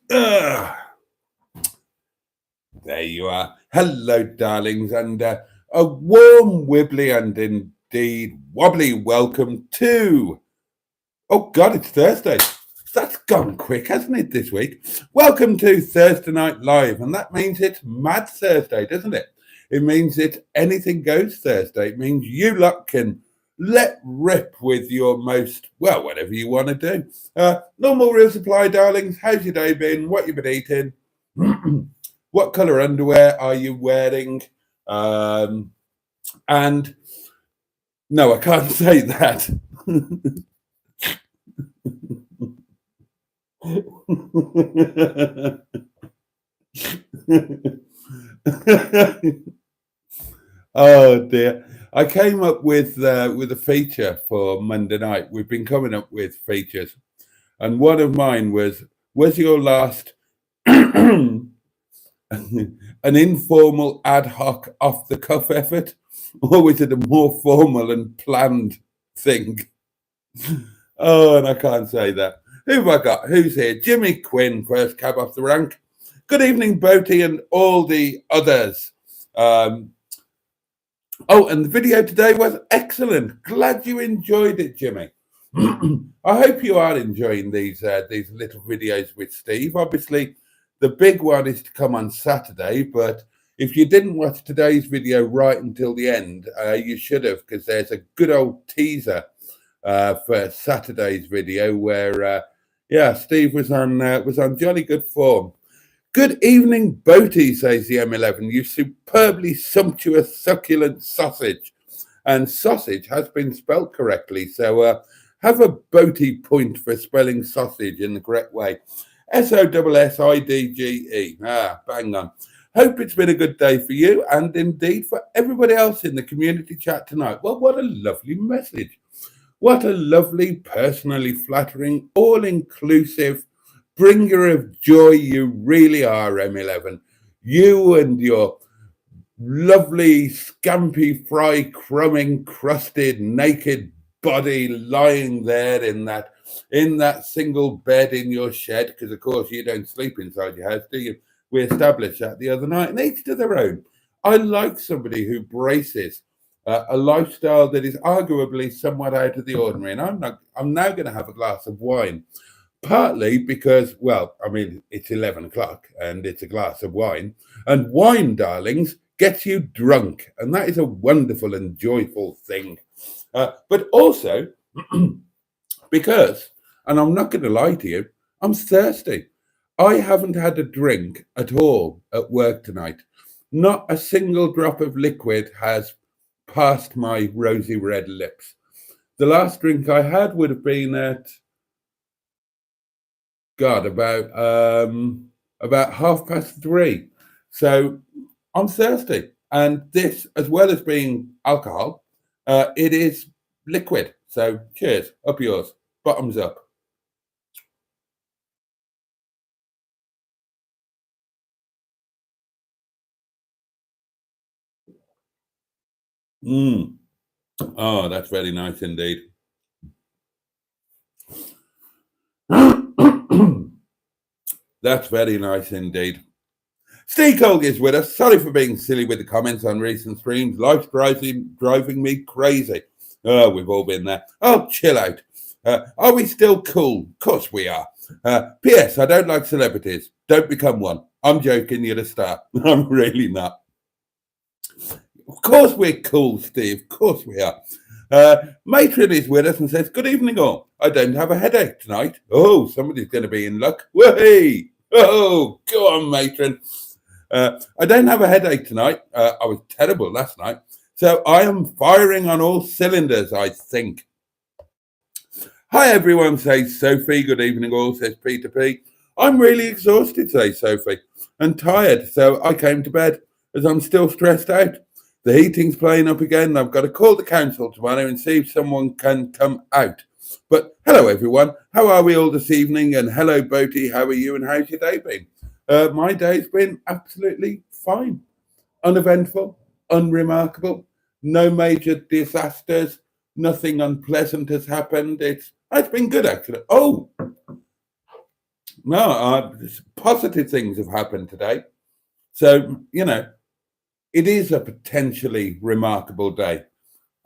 There you are. Hello, darlings, and a warm, wibbly, and indeed wobbly welcome to. Oh, God, it's Thursday. That's gone quick, hasn't it, this week? Welcome to Thursday Night Live, and that means it's Mad Thursday, doesn't it? It means it's Anything Goes Thursday. It means you lot can let rip with your most, well, whatever you want to do. Normal real supply, darlings. How's your day been? What you been eating? What colour underwear are you wearing? And no, I can't say that. Oh dear. I came up with a feature for Monday night. We've been coming up with features, and one of mine was your last an informal ad hoc off the cuff effort, or was it a more formal and planned thing? Oh, and I can't say that. Who have I got? Who's here? Jimmy Quinn, first cab off the rank. Good evening, Boaty, and all the others. Oh, and the video today was excellent. Glad you enjoyed it, Jimmy. I hope you are enjoying these little videos with Steve. Obviously, the big one is to come on Saturday, but if you didn't watch today's video right until the end, you should have, because there's a good old teaser for Saturday's video where, Steve was on jolly good form. Good evening, Boaty, says the M11. You superbly sumptuous, succulent sausage. And sausage has been spelt correctly. So have a Boaty point for spelling sausage in the correct way. SOSSIDGE. Bang on. Hope it's been a good day for you and indeed for everybody else in the community chat tonight. Well, what a lovely message. What a lovely, personally flattering, all-inclusive bringer of joy you really are, M11. You and your lovely, scampy, fry, crumbing, crusted, naked body lying there in that single bed in your shed, because of course you don't sleep inside your house, do you? We established that the other night, and each to their own. I like somebody who braces a lifestyle that is arguably somewhat out of the ordinary, and I'm now going to have a glass of wine. Partly because, well, I mean, it's 11 o'clock and it's a glass of wine. And wine, darlings, gets you drunk. And that is a wonderful and joyful thing. But also because, and I'm not going to lie to you, I'm thirsty. I haven't had a drink at all at work tonight. Not a single drop of liquid has passed my rosy red lips. The last drink I had would have been at about 3:30. So I'm thirsty, and this, as well as being alcohol, it is liquid. So cheers, up yours, bottoms up. Oh, that's very nice indeed. That's very nice indeed. Steve Colg is with us. Sorry for being silly with the comments on recent streams. Life's driving me crazy. Oh, we've all been there. Oh, chill out. Are we still cool? Of course we are. P.S. I don't like celebrities. Don't become one. I'm joking. You're the star. I'm really not. Of course we're cool, Steve. Of course we are. Matron is with us and says, "Good evening, all. I don't have a headache tonight." Oh, somebody's going to be in luck. Whee! Oh, go on, Matron. I don't have a headache tonight. I was terrible last night. So I am firing on all cylinders, I think. Hi, everyone, says Sophie. Good evening, all, says Peter P. I'm really exhausted, says Sophie, and tired, so I came to bed as I'm still stressed out. The heating's playing up again. I've got to call the council tomorrow and see if someone can come out. But hello, everyone. How are we all this evening? And hello, Boaty. How are you? And how's your day been? My day's been absolutely fine. Uneventful, unremarkable, no major disasters, nothing unpleasant has happened. It's been good, actually. Oh, no, positive things have happened today. So, it is a potentially remarkable day.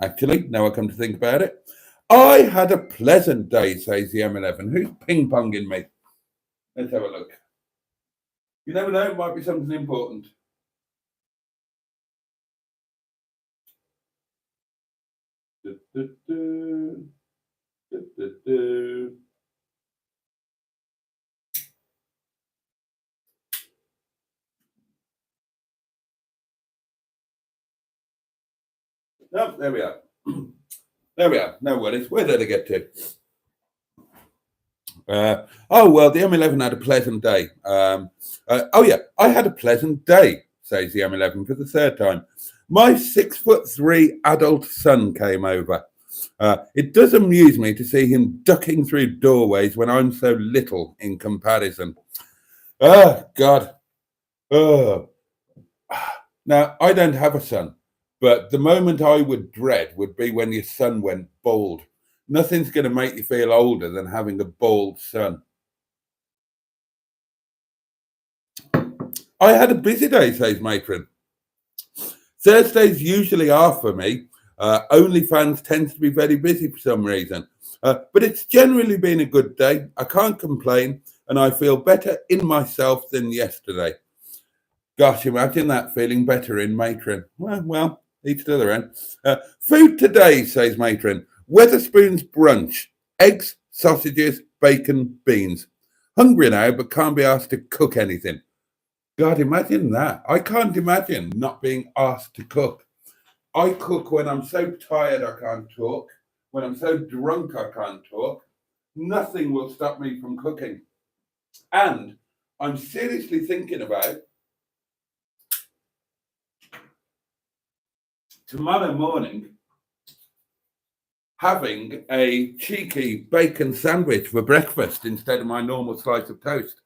Actually, now I come to think about it. I had a pleasant day, says the M11. Who's ping-ponging me? Let's have a look. You never know, it might be something important. No, there we are. There we are. No worries. Where did I get to? The M11 had a pleasant day. I had a pleasant day, says the M11 for the third time. My 6'3" adult son came over. It does amuse me to see him ducking through doorways when I'm so little in comparison. Oh, God. Oh. Now, I don't have a son, but the moment I would dread would be when your son went bald. Nothing's going to make you feel older than having a bald son. I had a busy day, says Matron. Thursdays usually are for me. OnlyFans tends to be very busy for some reason. But it's generally been a good day. I can't complain, and I feel better in myself than yesterday. Gosh, imagine that, feeling better in Matron. Well, each to their own. Food today, says Matron. Weatherspoons brunch. Eggs, sausages, bacon, beans. Hungry now, but can't be asked to cook anything. God, imagine that. I can't imagine not being asked to cook. I cook when I'm so tired I can't talk. When I'm so drunk I can't talk. Nothing will stop me from cooking. And I'm seriously thinking about tomorrow morning having a cheeky bacon sandwich for breakfast instead of my normal slice of toast,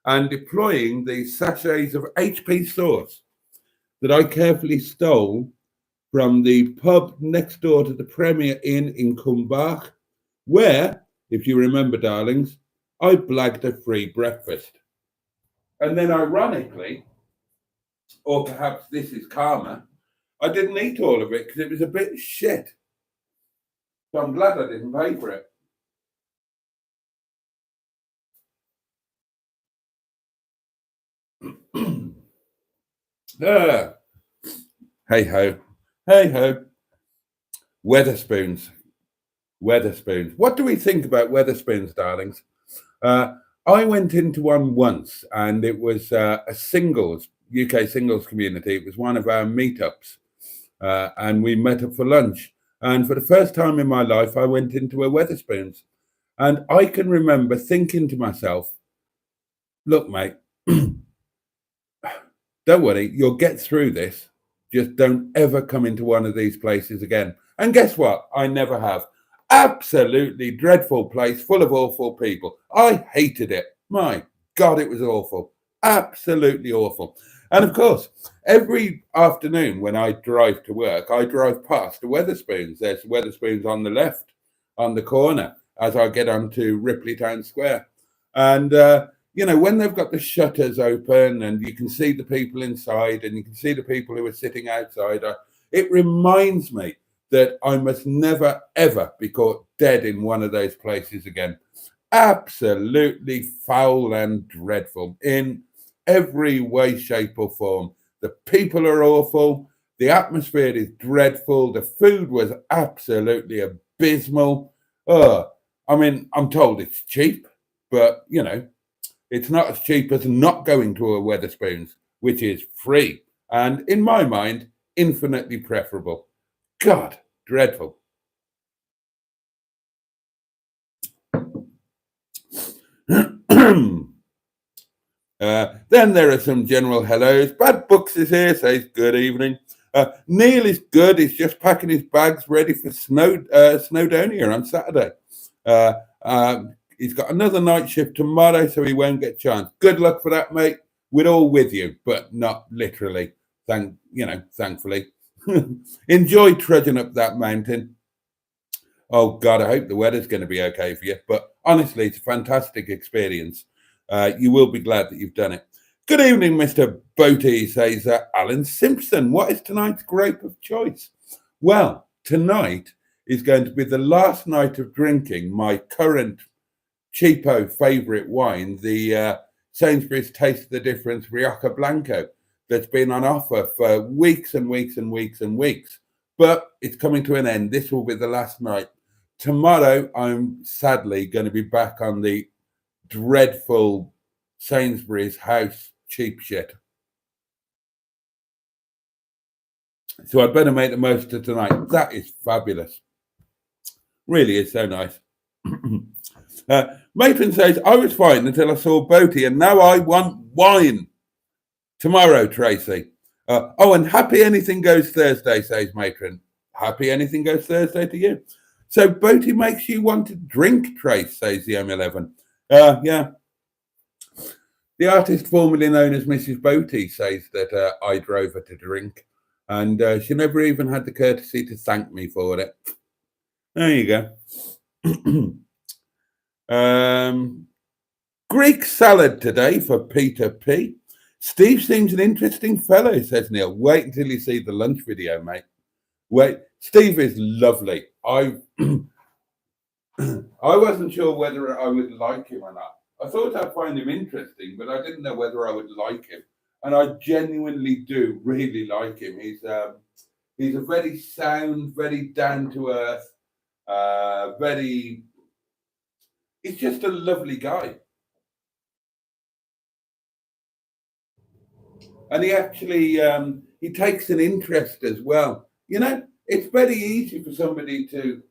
and deploying the sachets of HP sauce that I carefully stole from the pub next door to the Premier Inn in Cumbach, where, if you remember, darlings, I blagged a free breakfast. And then, ironically, or perhaps this is karma, I didn't eat all of it because it was a bit shit. So I'm glad I didn't pay for it. Hey ho. Hey ho. Weatherspoons. Weatherspoons. What do we think about Weatherspoons, darlings? I went into one once, and it was a UK singles community. It was one of our meetups, and we met up for lunch. And for the first time in my life, I went into a Weatherspoons. And I can remember thinking to myself, look, mate, don't worry, you'll get through this. Just don't ever come into one of these places again. And guess what? I never have. Absolutely dreadful place full of awful people. I hated it. My God, it was awful. Absolutely awful. And of course, every afternoon when I drive to work, I drive past the Weatherspoons. There's Weatherspoons on the left, on the corner, as I get onto Ripley Town Square. And, when they've got the shutters open and you can see the people inside and you can see the people who are sitting outside, it reminds me that I must never, ever be caught dead in one of those places again. Absolutely foul and dreadful in every way, shape, or form. The people are awful. The atmosphere is dreadful. The food was absolutely abysmal. I mean, I'm told it's cheap, but it's not as cheap as not going to a Weatherspoons, which is free. And in my mind, infinitely preferable. God, dreadful. Then there are some general hellos. Bad Books is here, says good evening. Neil is good. He's just packing his bags ready for Snowdonia on Saturday. He's got another night shift tomorrow, so he won't get a chance. Good luck for that, mate. We're all with you, but not literally. Thankfully. Enjoy trudging up that mountain. Oh God, I hope the weather's going to be okay for you. But honestly, it's a fantastic experience. You will be glad that you've done it. Good evening, Mr. Boaty, says Alan Simpson. What is tonight's grape of choice? Well, tonight is going to be the last night of drinking my current cheapo favourite wine, the Sainsbury's Taste the Difference Rioja Blanco, that's been on offer for weeks and weeks and weeks and weeks. But it's coming to an end. This will be the last night. Tomorrow, I'm sadly going to be back on the dreadful Sainsbury's house cheap shit. So I'd better make the most of tonight. That is fabulous. Really is so nice. Matron says, I was fine until I saw Boaty and now I want wine. Tomorrow, Tracy. And happy anything goes Thursday, says Matron. Happy anything goes Thursday to you. So Boaty makes you want to drink, Trace, says the M11. Yeah. The artist formerly known as Mrs. Boaty says that I drove her to drink, and she never even had the courtesy to thank me for it. There you go. Greek salad today for Peter P. Steve seems an interesting fellow, says Neil. Wait until you see the lunch video, mate. Wait, Steve is lovely. I wasn't sure whether I would like him or not. I thought I'd find him interesting, but I didn't know whether I would like him. And I genuinely do really like him. He's a very sound, very down to earth, he's just a lovely guy. And he actually, he takes an interest as well. It's very easy for somebody to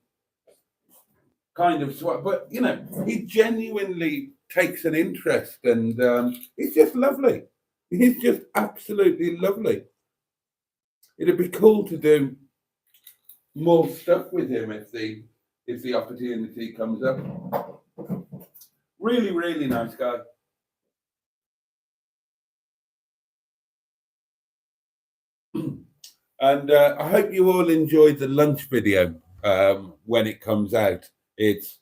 kind of swap, but he genuinely takes an interest, and he's just lovely. He's just absolutely lovely. It'd be cool to do more stuff with him if the opportunity comes up. Really, really nice guy. And I hope you all enjoyed the lunch video when it comes out. It's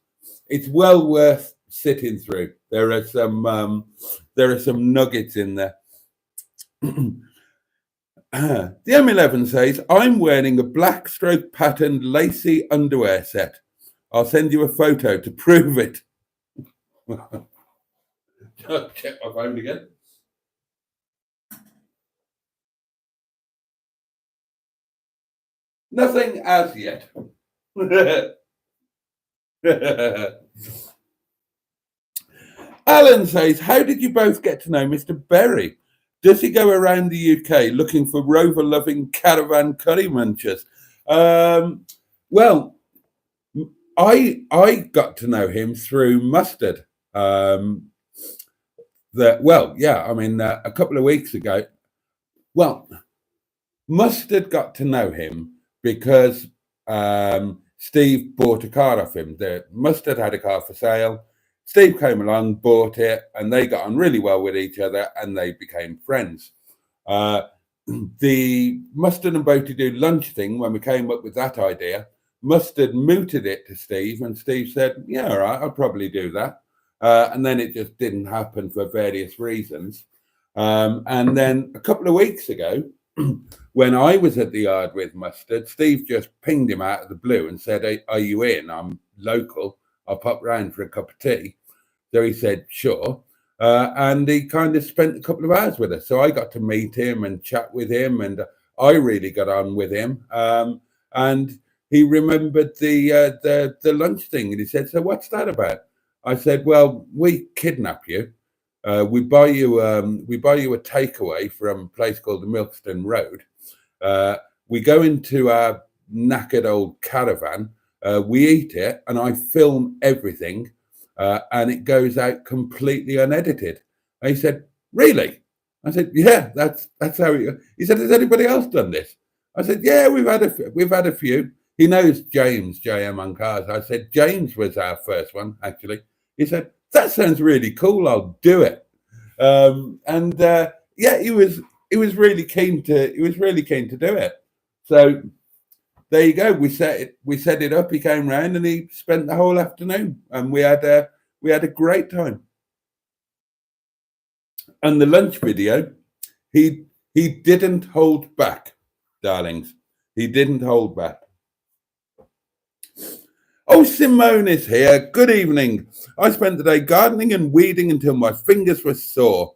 well worth sitting through. There are some nuggets in there. The M11 says, I'm wearing a black stroke patterned lacy underwear set. I'll send you a photo to prove it. I'll check my phone again. Nothing as yet. Alan says, how did you both get to know Mr. Berry? Does he go around the UK looking for rover-loving caravan curry munchers? Well, I got to know him through Mustard. A couple of weeks ago. Well, Mustard got to know him because Steve bought a car off him. Mustard had a car for sale. Steve came along, bought it, and they got on really well with each other, and they became friends. The Mustard and Boaty do lunch thing, when we came up with that idea, Mustard mooted it to Steve, and Steve said, yeah, all right, I'll probably do that. And then it just didn't happen for various reasons. And then a couple of weeks ago, when I was at the yard with Mustard, Steve just pinged him out of the blue and said, hey, are you in? I'm local. I'll pop round for a cup of tea. So he said, sure. And he kind of spent a couple of hours with us. So I got to meet him and chat with him. And I really got on with him, and he remembered the lunch thing, and he said, "So what's that about?" I said, "Well, we kidnap you, we buy you a takeaway from a place called the Milkston Road. Uh, we go into our knackered old caravan, we eat it, and I film everything, and it goes out completely unedited." And he said, "Really?" I said, "Yeah, that's how." He said, "Has anybody else done this?" I said, "Yeah, we've had a few." He knows James JM on cars. I said, "James was our first one, actually." He said, "That sounds really cool. I'll do it." And yeah, he was really keen to do it. So there you go. We set it up. He came round and he spent the whole afternoon, and we had a great time. And the lunch video, he didn't hold back, darlings. He didn't hold back. Oh, Simone is here. Good evening. I spent the day gardening and weeding until my fingers were sore.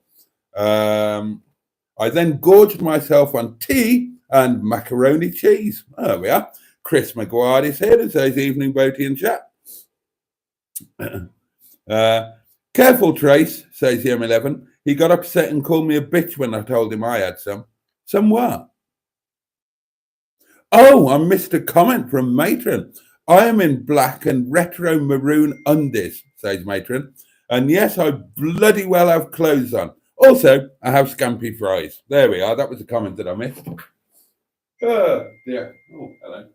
I then gorged myself on tea and macaroni cheese. There we are. Chris Maguire is here and says, "Evening, Boaty and chat." Careful, Trace, says the M11. He got upset and called me a bitch when I told him I had some. Some what? Oh, I missed a comment from Matron. "I am in black and retro maroon undies," says Matron. "And yes, I bloody well have clothes on. Also, I have scampi fries." There we are. That was a comment that I missed. Oh, dear. Oh, hello.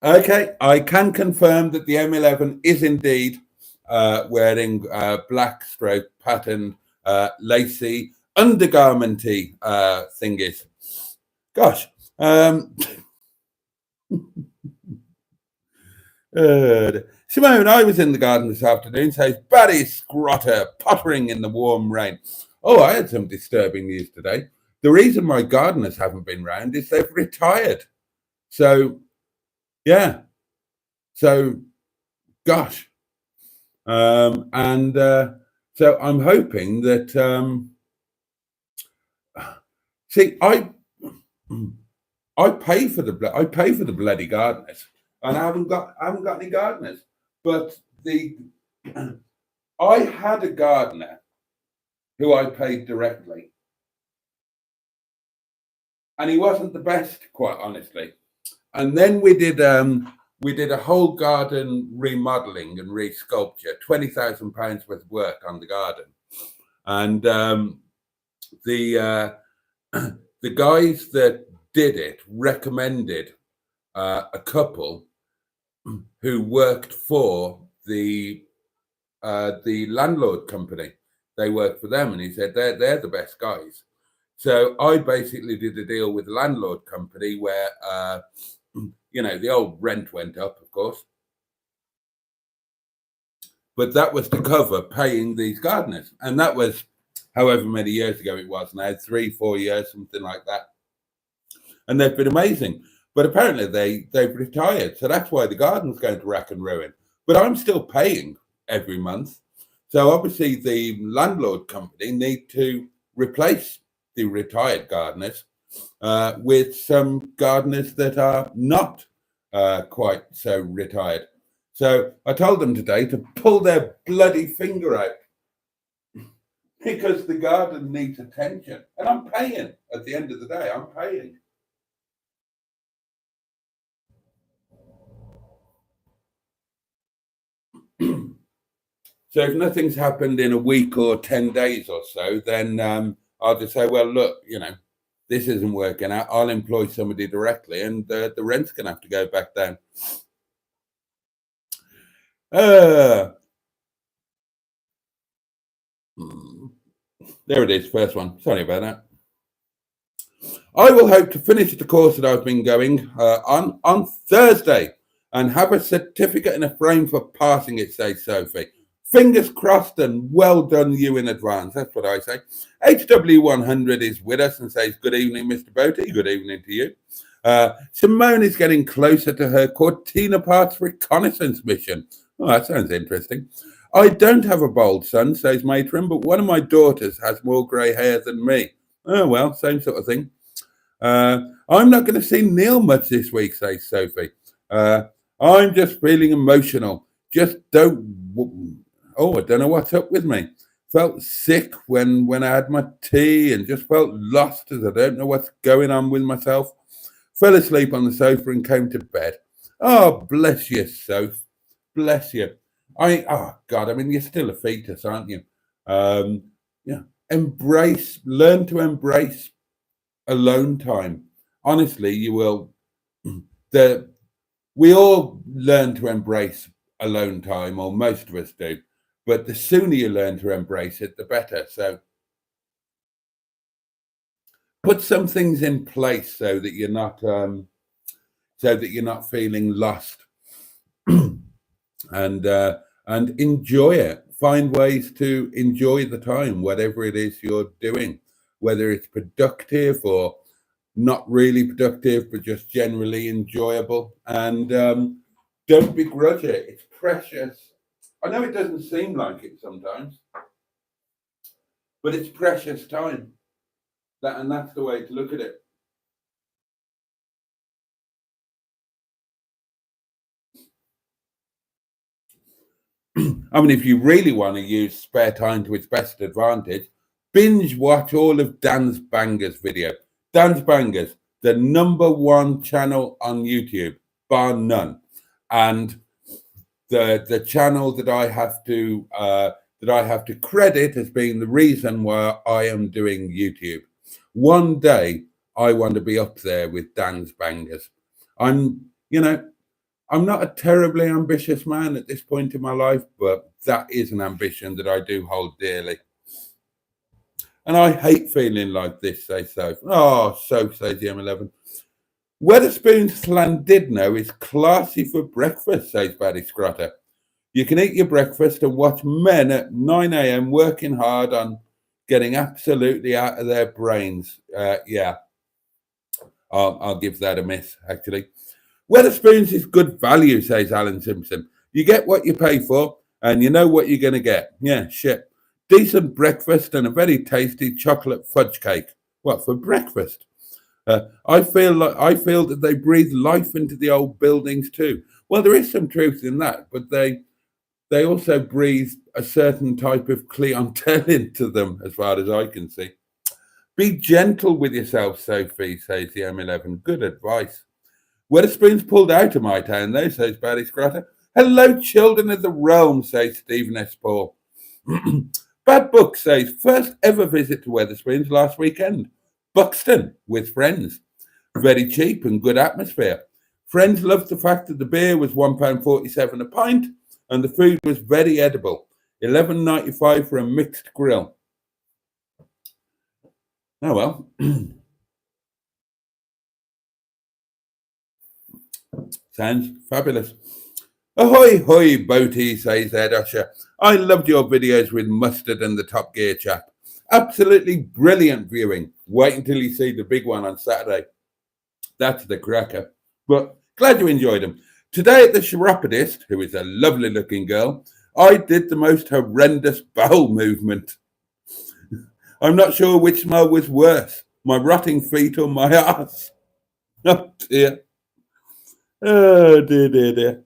Okay, I can confirm that the M11 is indeed wearing black stroke patterned lacy undergarmenty thingies. Gosh. Simone, I was in the garden this afternoon, says Baddy Scotter, pottering in the warm rain. Oh, I had some disturbing news today. The reason my gardeners haven't been round is they've retired. So, yeah. So, gosh. And so I'm hoping that, see, I pay for the bloody gardeners, and I haven't got any gardeners. But I had a gardener who I paid directly, and he wasn't the best, quite honestly. And then we did a whole garden remodeling and resculpture, £20,000 worth of work on the garden, and the the guys that did it recommended a couple who worked for the landlord company. They worked for them, and he said they're the best guys. So I basically did a deal with the landlord company where the old rent went up, of course, but that was to cover paying these gardeners, and that was however many years ago it was now, 3-4 years, something like that. And they've been amazing. But apparently they've retired. So that's why the garden's going to rack and ruin. But I'm still paying every month. So obviously the landlord company need to replace the retired gardeners with some gardeners that are not quite so retired. So I told them today to pull their bloody finger out because the garden needs attention. And I'm paying at the end of the day. I'm paying. So if nothing's happened in a week or 10 days or so, then I'll just say, well, look, this isn't working out. I'll employ somebody directly, and the rent's going to have to go back down. There it is, first one. Sorry about that. I will hope to finish the course that I've been going on Thursday and have a certificate in a frame for passing it, says Sophie. Fingers crossed and well done you in advance. That's what I say. HW100 is with us and says, good evening, Mr. Boaty. Good evening to you. Simone is getting closer to her Cortina Parts reconnaissance mission. Oh, that sounds interesting. I don't have a bald son, says Matron, but one of my daughters has more grey hair than me. Oh, well, same sort of thing. I'm not going to see Neil much this week, says Sophie. I'm just feeling emotional. Just don't... Oh, I don't know what's up with me. Felt sick when I had my tea and just felt lost as I don't know what's going on with myself. Fell asleep on the sofa and came to bed. Oh, bless you, Soph. Bless you. Oh, God, I mean, you're still a fetus, aren't you? Yeah. Learn to embrace alone time. Honestly, you will. We all learn to embrace alone time, or most of us do. But the sooner you learn to embrace it, the better. So put some things in place so that you're not feeling lost, and enjoy it. Find ways to enjoy the time, whatever it is you're doing, whether it's productive or not really productive, but just generally enjoyable. And don't begrudge it. It's precious. I know it doesn't seem like it sometimes, but it's precious time. And that's the way to look at it. I mean, if you really want to use spare time to its best advantage, binge watch all of Dan's Bangers video. Dan's Bangers, the #1 channel on YouTube, bar none. And the channel that I have to credit as being the reason why I am doing YouTube. One day I want to be up there with Dan's Bangers. I'm not a terribly ambitious man at this point in my life, but that is an ambition that I do hold dearly. And I hate feeling like this, says Soph. Oh, Soph, says the M11. Weatherspoons Llandudno is classy for breakfast, says Baddy Scotter. You can eat your breakfast and watch men at 9 a.m. working hard on getting absolutely out of their brains. Yeah, I'll give that a miss, actually. Weatherspoons is good value, says Alan Simpson. You get what you pay for, and you know what you're going to get. Yeah, shit. Decent breakfast and a very tasty chocolate fudge cake. What, for breakfast? I feel that they breathe life into the old buildings too. Well, there is some truth in that, but they also breathe a certain type of clientele into them, as far as I can see. Be gentle with yourself, Sophie, says the M11. Good advice. Weatherspoons pulled out of my town, though, says Baddy Scotter. Hello, children of the realm, says Stephen S. Paul. Bad Book says, first ever visit to Weatherspoons last weekend. Buxton, with friends. Very cheap and good atmosphere. Friends loved the fact that the beer was £1.47 a pint and the food was very edible. £11.95 for a mixed grill. Oh, well. Sounds fabulous. Ahoy, hoy, boaty, says Ed Usher. I loved your videos with Mustard and the Top Gear chap. Absolutely brilliant viewing. Wait until you see the big one on Saturday. That's the cracker. But glad you enjoyed them. Today at the chiropodist, who is a lovely looking girl, I did the most horrendous bowel movement. I'm not sure which smell was worse, my rotting feet or my ass. Oh dear. Oh dear, dear, dear.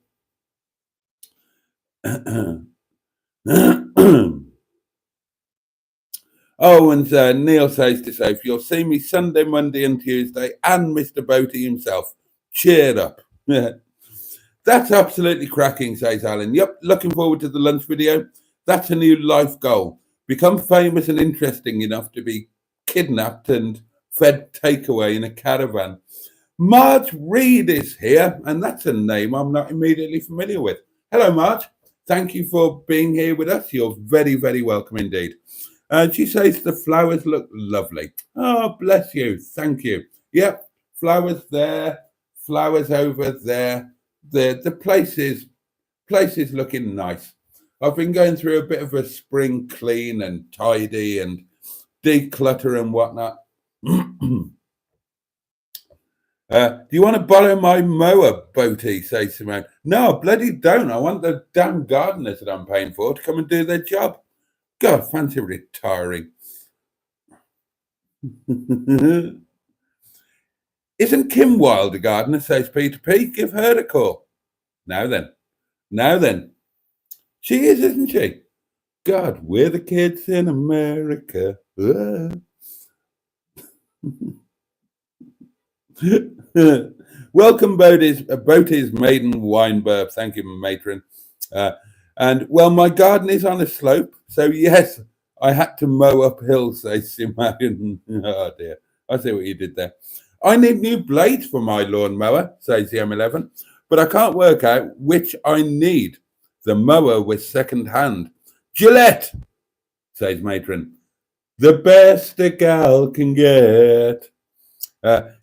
Oh, and Neil says to Sophie, you'll see me Sunday, Monday and Tuesday and Mr. Boaty himself. Cheered up. That's absolutely cracking, says Alan. Yep, looking forward to the lunch video. That's a new life goal. Become famous and interesting enough to be kidnapped and fed takeaway in a caravan. Marge Reed is here, and that's a name I'm not immediately familiar with. Hello, Marge. Thank you for being here with us. You're very, very welcome indeed. She says the flowers look lovely. Oh, bless you. Thank you. Yep, flowers there, flowers over there. The place is looking nice. I've been going through a bit of a spring clean and tidy and declutter and whatnot. Do you want to borrow my mower, Boaty? Says Simone. No, I bloody don't. I want the damn gardeners that I'm paying for to come and do their job. God, fancy retiring. Isn't Kim Wilde a gardener? Says Peter P. Give her a call. Now then. She is, isn't she? God, we're the kids in America. Welcome, Boaty's maiden wine burp. Thank you, matron. And well, my garden is on a slope, so yes, I had to mow uphill, says Simone. Oh dear, I see what you did there. I need new blades for my lawnmower, says the M11, but I can't work out which I need. The mower was second hand. Gillette, says matron. The best a gal can get.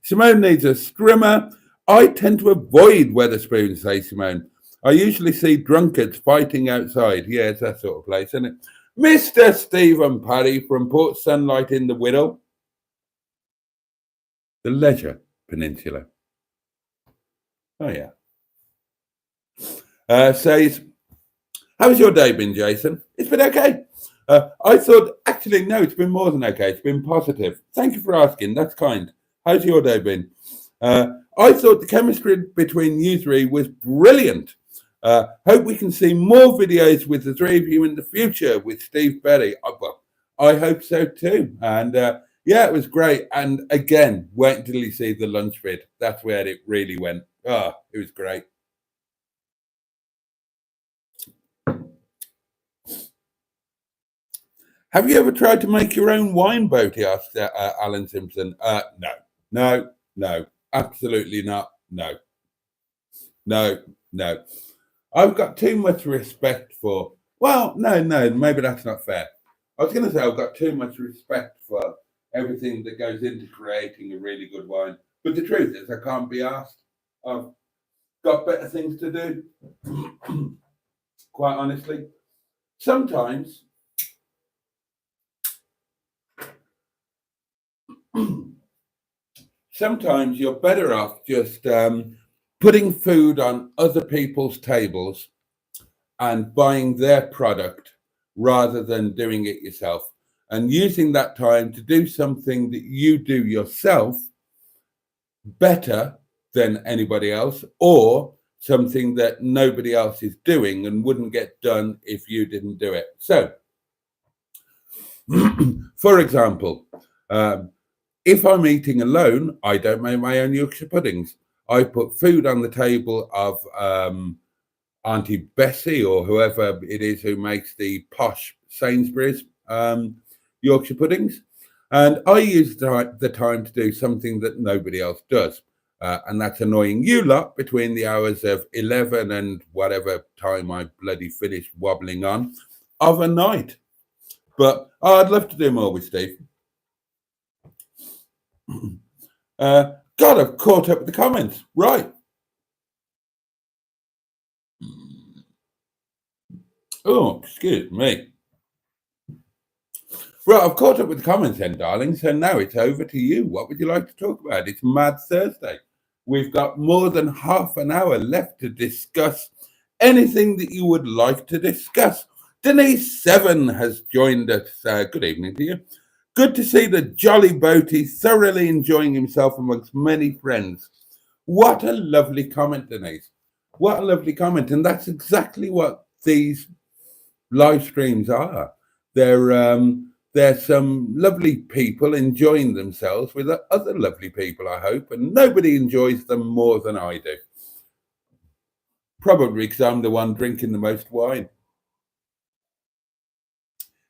Simone needs a strimmer. I tend to avoid Weatherspoons, says Simone. I usually see drunkards fighting outside. Yeah, it's that sort of place, isn't it? Mr. Stephen Paddy from Port Sunlight in the Whittle. The Leisure Peninsula. Oh, yeah. Says, how's your day been, Jason? It's been okay. I thought, actually, no, it's been more than okay. It's been positive. Thank you for asking. That's kind. How's your day been? I thought the chemistry between you three was brilliant. Hope we can see more videos with the three of you in the future with Steve Berry. Well, I hope so too. And yeah, it was great. And again, wait until you see the lunch vid. That's where it really went. Oh, it was great. Have you ever tried to make your own wine, Boaty? Asked Alan Simpson. No, absolutely not. No. I've got too much respect for. Well, no, maybe that's not fair. I was going to say I've got too much respect for everything that goes into creating a really good wine. But the truth is, I can't be asked. I've got better things to do. Quite honestly, sometimes. Sometimes you're better off just putting food on other people's tables and buying their product rather than doing it yourself, and using that time to do something that you do yourself better than anybody else, or something that nobody else is doing and wouldn't get done if you didn't do it. So, for example, if I'm eating alone, I don't make my own Yorkshire puddings. I put food on the table of Auntie Bessie or whoever it is who makes the posh Sainsbury's Yorkshire puddings. And I use the time to do something that nobody else does. And that's annoying you lot between the hours of 11 and whatever time I bloody finish wobbling on of a night. But I'd love to do more with Steve. God, I've caught up with the comments. Right. Oh, excuse me. Right, I've caught up with the comments then, darling. So now it's over to you. What would you like to talk about? It's Mad Thursday. We've got more than half an hour left to discuss anything that you would like to discuss. Denise Seven has joined us. Good evening to you. Good to see the jolly Boaty thoroughly enjoying himself amongst many friends. What a lovely comment, Denise. What a lovely comment. And that's exactly what these live streams are. They're some lovely people enjoying themselves with other lovely people, I hope. And nobody enjoys them more than I do. Probably because I'm the one drinking the most wine.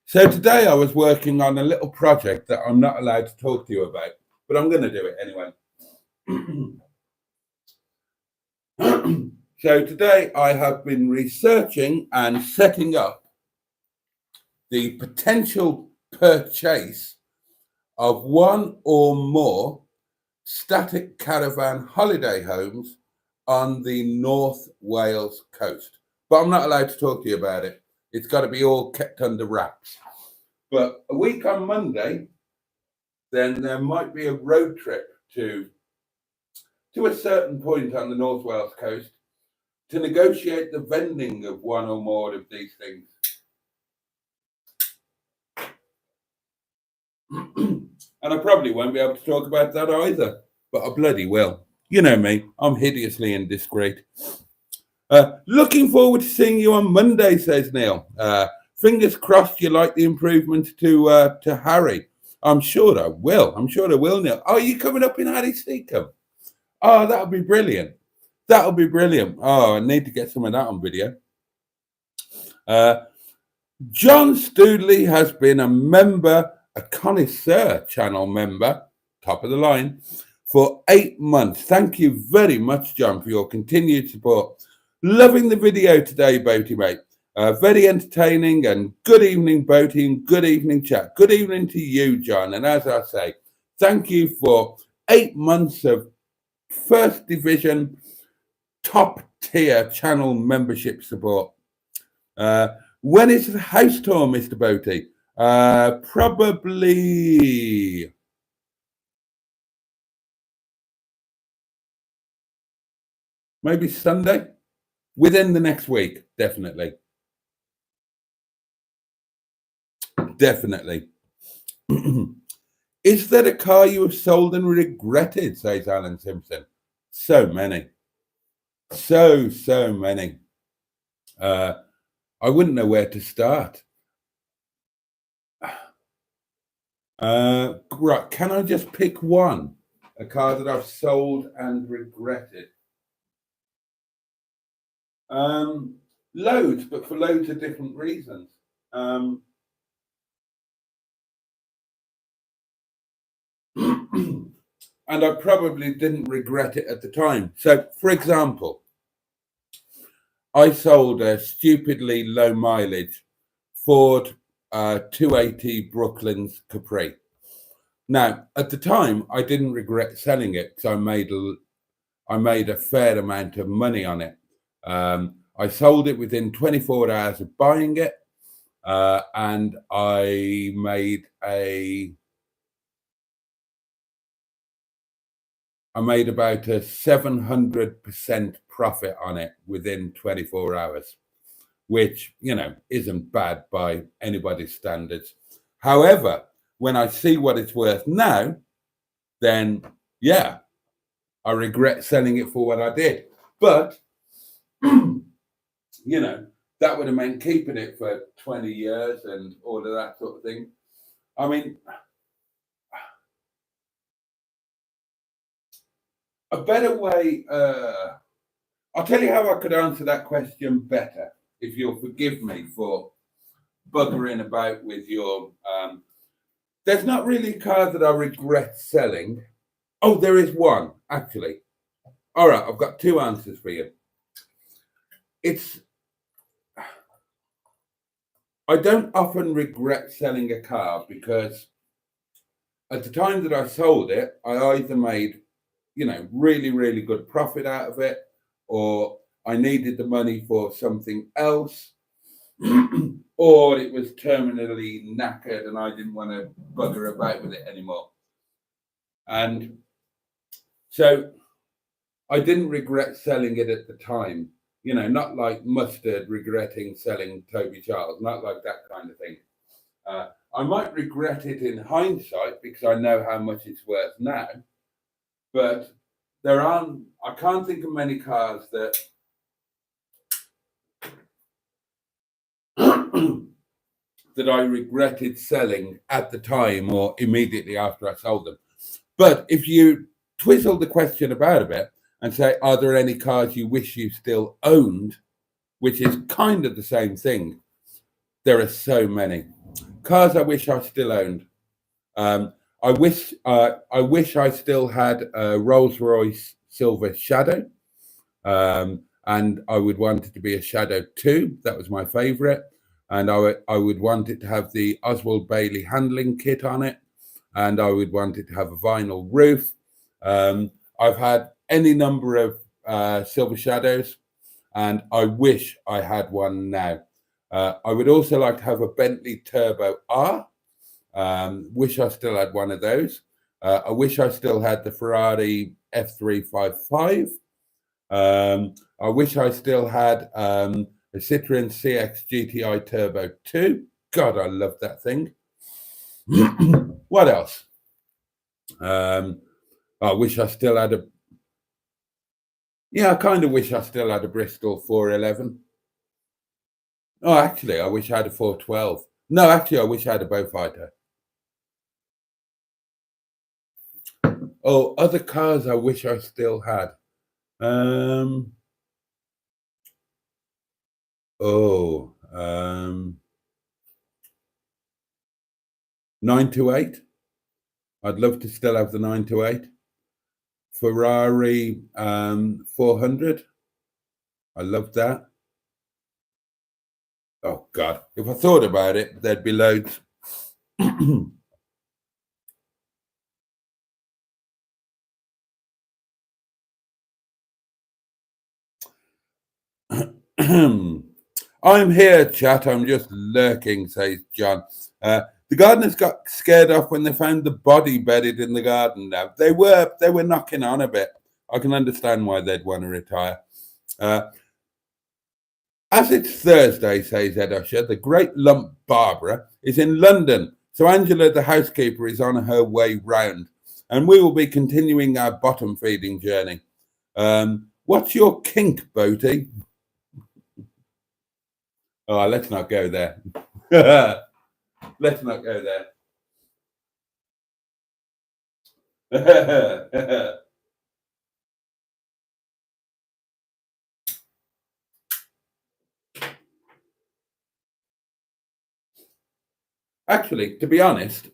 So today I was working on a little project that I'm not allowed to talk to you about, but I'm going to do it anyway. So today I have been researching and setting up the potential purchase of one or more static caravan holiday homes on the North Wales coast. But I'm not allowed to talk to you about it. It's got to be all kept under wraps. But a week on Monday, then there might be a road trip to a certain point on the North Wales coast to negotiate the vending of one or more of these things. And I probably won't be able to talk about that either, but I bloody will. You know me, I'm hideously indiscreet. Looking forward to seeing you on Monday, says Neil. Fingers crossed you like the improvements to Harry. I'm sure I will. Neil. Are you coming up in Harry's Seacombe? Oh, that'll be brilliant. Oh, I need to get some of that on video. John Stoodley has been a member, a connoisseur channel member, top of the line, for 8 months. Thank you very much, John, for your continued support. Loving the video today, Boaty Mate. Very entertaining, and good evening, Boaty, and good evening, chat. Good evening to you, John. And as I say, thank you for 8 months of first division, top tier channel membership support. When is the house tour, Mr. Boaty? Probably maybe Sunday, within the next week, definitely. Is there a car you have sold and regretted, says Alan Simpson? So many. So many. I wouldn't know where to start. Right, can I just pick one? A car that I've sold and regretted? Loads, but for loads of different reasons. And I probably didn't regret it at the time. So, for example, I sold a stupidly low mileage Ford 280 Brooklands Capri. Now, at the time, I didn't regret selling it because I made a fair amount of money on it. I sold it within 24 hours of buying it, and I made about a 700% profit on it within 24 hours, which, you know, isn't bad by anybody's standards. However, when I see what it's worth now, then, yeah, I regret selling it for what I did. But, you know, that would have meant keeping it for 20 years and all of that sort of thing. I mean, a better way, I'll tell you how I could answer that question better, if you'll forgive me for buggering about with your... there's not really a car that I regret selling. Oh, there is one, actually. All right, I've got 2 answers for you. I don't often regret selling a car because at the time that I sold it, I either made, you know, really, really good profit out of it, or I needed the money for something else, or it was terminally knackered and I didn't want to bugger about with it anymore. And so I didn't regret selling it at the time, you know, not like Mustard regretting selling Toby Charles, not like that kind of thing. I might regret it in hindsight because I know how much it's worth now, but I can't think of many cars that that I regretted selling at the time or immediately after I sold them. But if you twizzle the question about a bit and say, are there any cars you wish you still owned, which is kind of the same thing, there are so many. Cars I wish I still owned. I wish I still had a Rolls-Royce Silver Shadow, and I would want it to be a Shadow 2. That was my favourite. And I would want it to have the Oswald Bailey handling kit on it, and I would want it to have a vinyl roof. I've had any number of Silver Shadows, and I wish I had one now. I would also like to have a Bentley Turbo R. Wish I still had one of those. I wish I still had the Ferrari F355. I wish I still had a Citroen CX GTI Turbo 2. God, I love that thing. What else? I wish I still had a... Yeah, I kind of wish I still had a Bristol 411. Oh, actually, I wish I had a 412. No, actually, I wish I had a Beaufighter. Oh, other cars I wish I still had. Oh, 928. I'd love to still have the 928. Ferrari 400. I love that. Oh, God. If I thought about it, there'd be loads. I'm here, chat. I'm just lurking, says John. The gardeners got scared off when they found the body bedded in the garden. Now they were knocking on a bit. I can understand why they'd want to retire. As it's Thursday, says Ed Usher, the great lump Barbara is in London. So Angela, the housekeeper, is on her way round, and we will be continuing our bottom feeding journey. What's your kink, Boaty? Oh, let's not go there. Let's not go there. Actually, to be honest,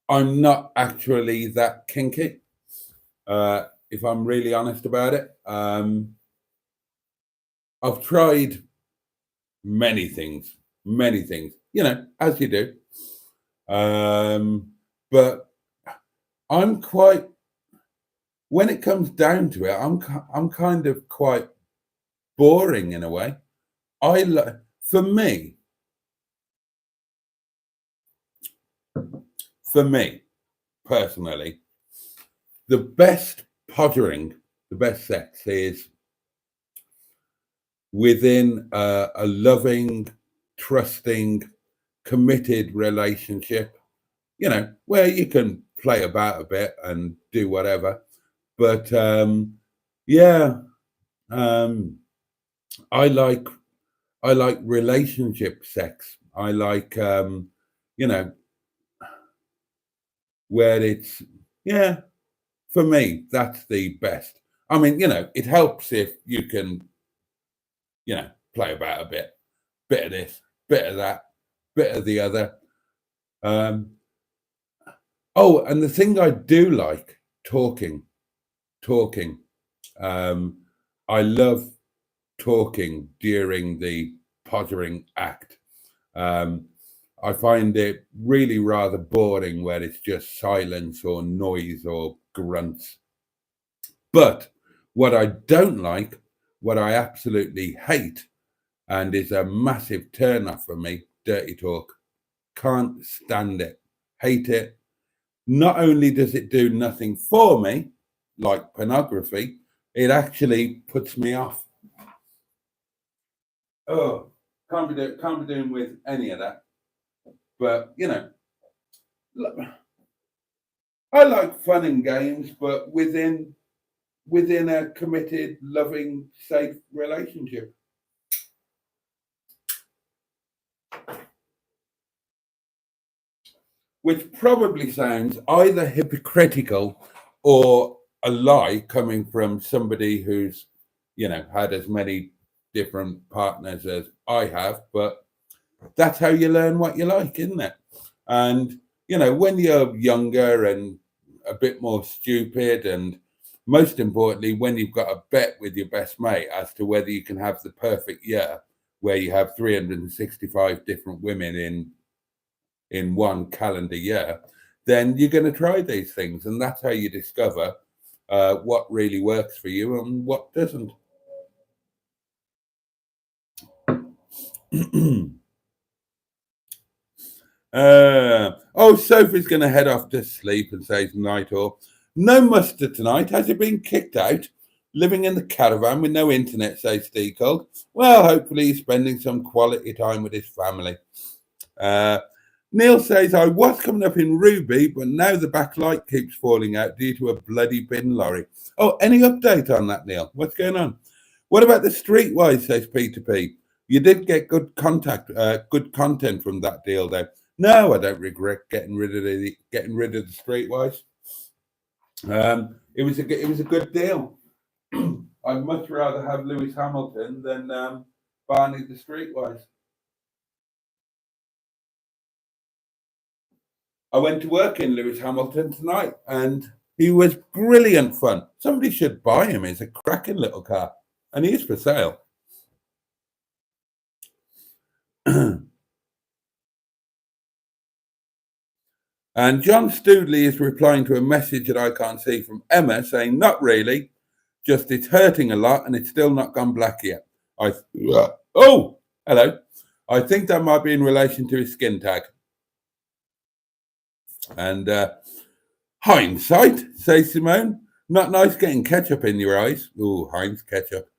I'm not actually that kinky. If I'm really honest about it, I've tried many things, you know, as you do. But I'm quite, when it comes down to it, I'm kind of quite boring in a way. For me personally, the best pottering, the best sex is within a loving, trusting, committed relationship, you know, where you can play about a bit and do whatever. But yeah, I like relationship sex. I like you know, where it's, yeah, for me, that's the best. I mean, you know, it helps if you can, you know, play about a bit of this, bit of that, bit of the other. Oh, and the thing I do like, talking. I love talking during the pottering act. I find it really rather boring where it's just silence or noise or grunts. But what I don't like, what I absolutely hate, and is a massive turn off for me, dirty talk. Can't stand it. Hate it. Not only does it do nothing for me, like pornography, it actually puts me off. Oh, can't be doing with any of that. But you know, I like fun and games, but within a committed, loving, safe relationship. Which probably sounds either hypocritical or a lie coming from somebody who's, you know, had as many different partners as I have, but that's how you learn what you like, isn't it? And, you know, when you're younger and a bit more stupid, and most importantly, when you've got a bet with your best mate as to whether you can have the perfect year where you have 365 different women in one calendar year, then you're going to try these things. And that's how you discover what really works for you and what doesn't. Sophie's going to head off to sleep and says night all. No mustard tonight. Has he been kicked out? Living in the caravan with no internet, says Steacold. Well, hopefully he's spending some quality time with his family. Neil says, I was coming up in Ruby, but now the backlight keeps falling out due to a bloody bin lorry. Oh, any update on that, Neil? What's going on? What about the Streetwise, says Peter P. You did get good content from that deal, though. No, I don't regret getting rid of the Streetwise. It was a good deal. I'd much rather have Lewis Hamilton than Barney the Streetwise. I went to work in Lewis Hamilton tonight, and he was brilliant fun. Somebody should buy him. He's a cracking little car, and he is for sale. And John Stoodley is replying to a message that I can't see from Emma saying, not really, just it's hurting a lot and it's still not gone black yet. Oh, hello. I think that might be in relation to his skin tag. And hindsight, says Simone. Not nice getting ketchup in your eyes. Oh, Heinz ketchup.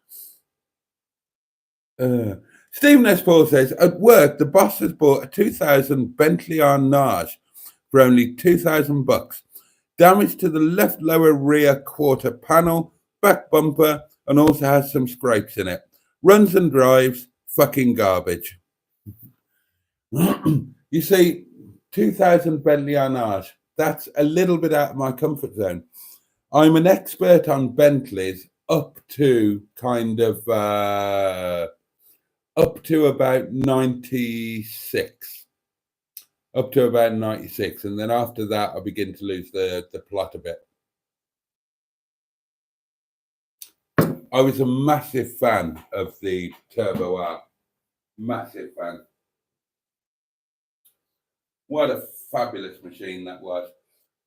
Stephen S. Paul says, at work, the boss has bought a 2000 Bentley Arnage for only $2,000. Damage to the left lower rear quarter panel, back bumper, and also has some scrapes in it. Runs and drives, fucking garbage. You see, 2000 Bentley Arnage, that's a little bit out of my comfort zone. I'm an expert on Bentleys up to about 96. Up to about 96, and then after that I begin to lose the plot a bit. I was a massive fan of the Turbo R. Massive fan. What a fabulous machine that was.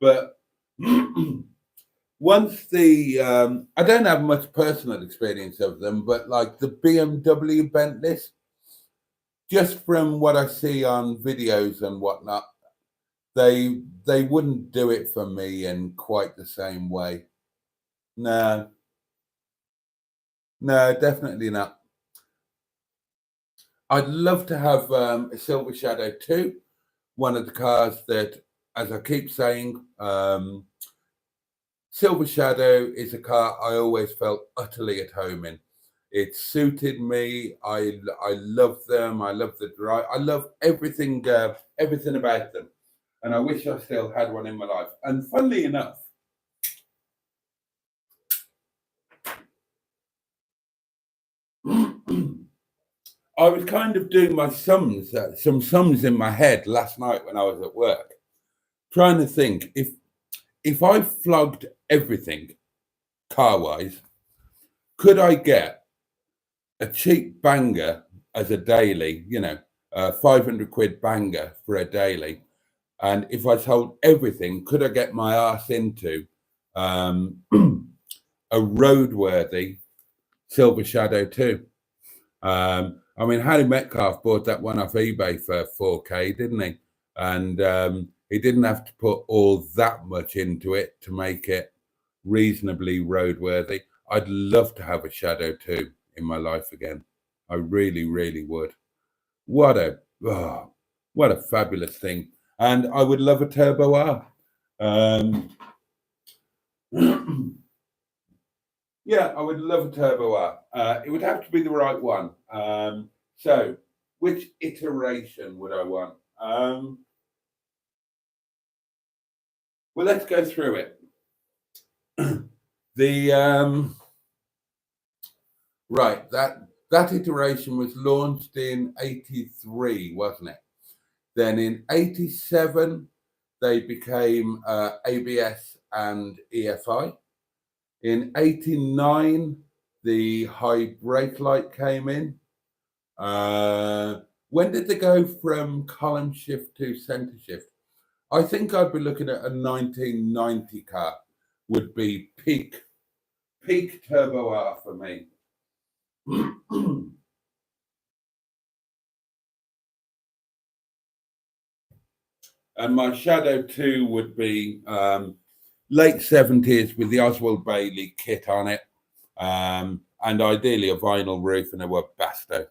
But once I don't have much personal experience of them, but like the BMW Bentleys, just from what I see on videos and whatnot, they wouldn't do it for me in quite the same way. No, definitely not. I'd love to have a Silver Shadow 2, one of the cars that, as I keep saying, Silver Shadow is a car I always felt utterly at home in. It suited me. I love them. I love the drive. I love everything about them. And I wish I still had one in my life. And funnily enough, I was kind of doing my some sums in my head last night when I was at work, trying to think if I flogged everything car-wise, could I get a cheap banger as a daily, a 500 quid banger for a daily? And if I sold everything, could I get my ass into a roadworthy Silver Shadow 2? I mean, Harry Metcalf bought that one off eBay for 4K, didn't he? And he didn't have to put all that much into it to make it reasonably roadworthy. I'd love to have a Shadow 2 in my life again. I really, really would. What a fabulous thing. And I would love a Turbo R. Yeah, I would love a Turbo R. It would have to be the right one. So, which iteration would I want? Well, let's go through it. Right, that iteration was launched in 83, wasn't it? Then in 87, they became ABS and EFI. In 89, the high brake light came in. When did they go from column shift to center shift? I think I'd be looking at a 1990 car would be peak Turbo R for me. And my Shadow 2 would be late 70s with the Oswald Bailey kit on it, and ideally a vinyl roof and a Webasto.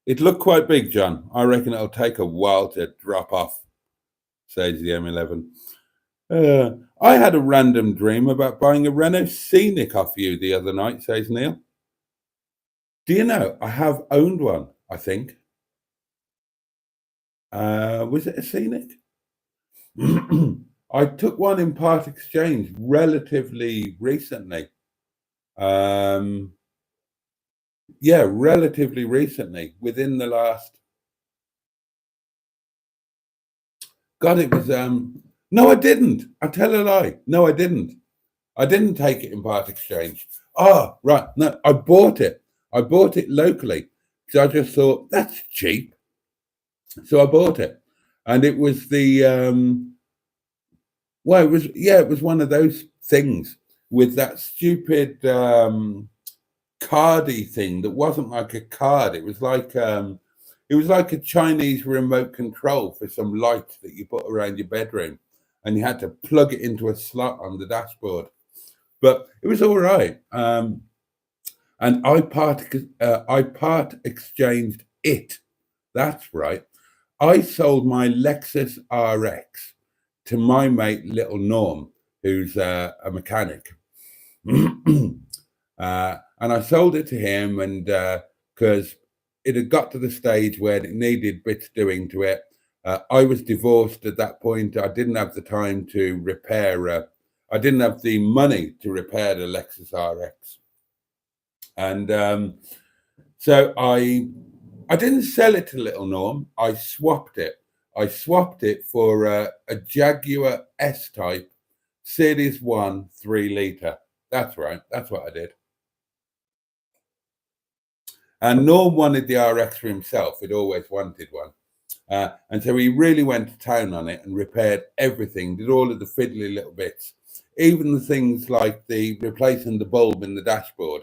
It looked quite big, John. I reckon it'll take a while to drop off, says the M11. I had a random dream about buying a Renault Scenic off you the other night, says Neil. Do you know, I have owned one, I think. Was it a Scenic? I took one in part exchange relatively recently. Relatively recently, within the last. God, it was. No, I didn't. I tell a lie. No, I didn't. I didn't take it in part exchange. Oh, right. No, I bought it. I bought it locally because I just thought that's cheap. So I bought it, and it was the. It was one of those things with that stupid cardy thing that wasn't like a card. It was like a Chinese remote control for some lights that you put around your bedroom, and you had to plug it into a slot on the dashboard. But it was all right. And I part exchanged it. That's right. I sold my Lexus RX to my mate Little Norm, who's a mechanic. And I sold it to him, and because it had got to the stage where it needed bits doing to it. I was divorced at that point. I didn't have the time to repair. I didn't have the money to repair the Lexus RX, and so I didn't sell it to Little Norm. I swapped it. I swapped it for a Jaguar S-Type Series 1 3-litre. That's right. That's what I did. And Norm wanted the RX for himself. He'd always wanted one. And so he really went to town on it and repaired everything, did all of the fiddly little bits, even the things like the replacing the bulb in the dashboard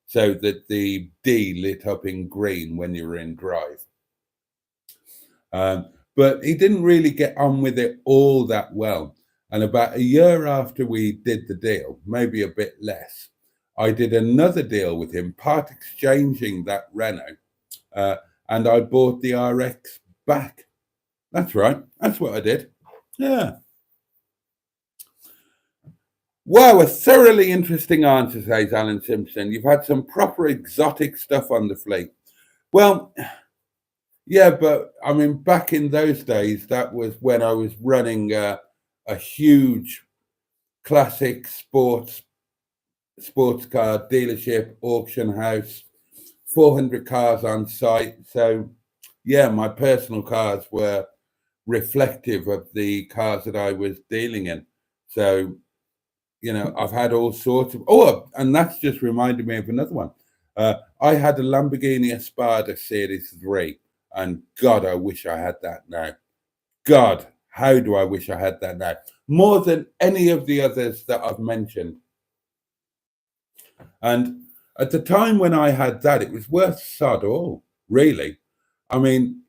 so that the D lit up in green when you were in drive. But he didn't really get on with it all that well. And about a year after we did the deal, maybe a bit less, I did another deal with him, part exchanging that Renault, and I bought the RX back. That's right. That's what I did. Yeah. Wow, a thoroughly interesting answer, says Alan Simpson. You've had some proper exotic stuff on the fleet. Well, yeah, but I mean, back in those days, that was when I was running a huge classic sports car dealership, auction house, 400 cars on site. So, yeah, my personal cars were reflective of the cars that I was dealing in. So, you know, I've had all sorts of. Oh, and that's just reminded me of another one. I had a Lamborghini Espada Series 3, and God, I wish I had that now. God, how do I wish I had that now? More than any of the others that I've mentioned. And at the time when I had that, it was worth sod all, really. I mean,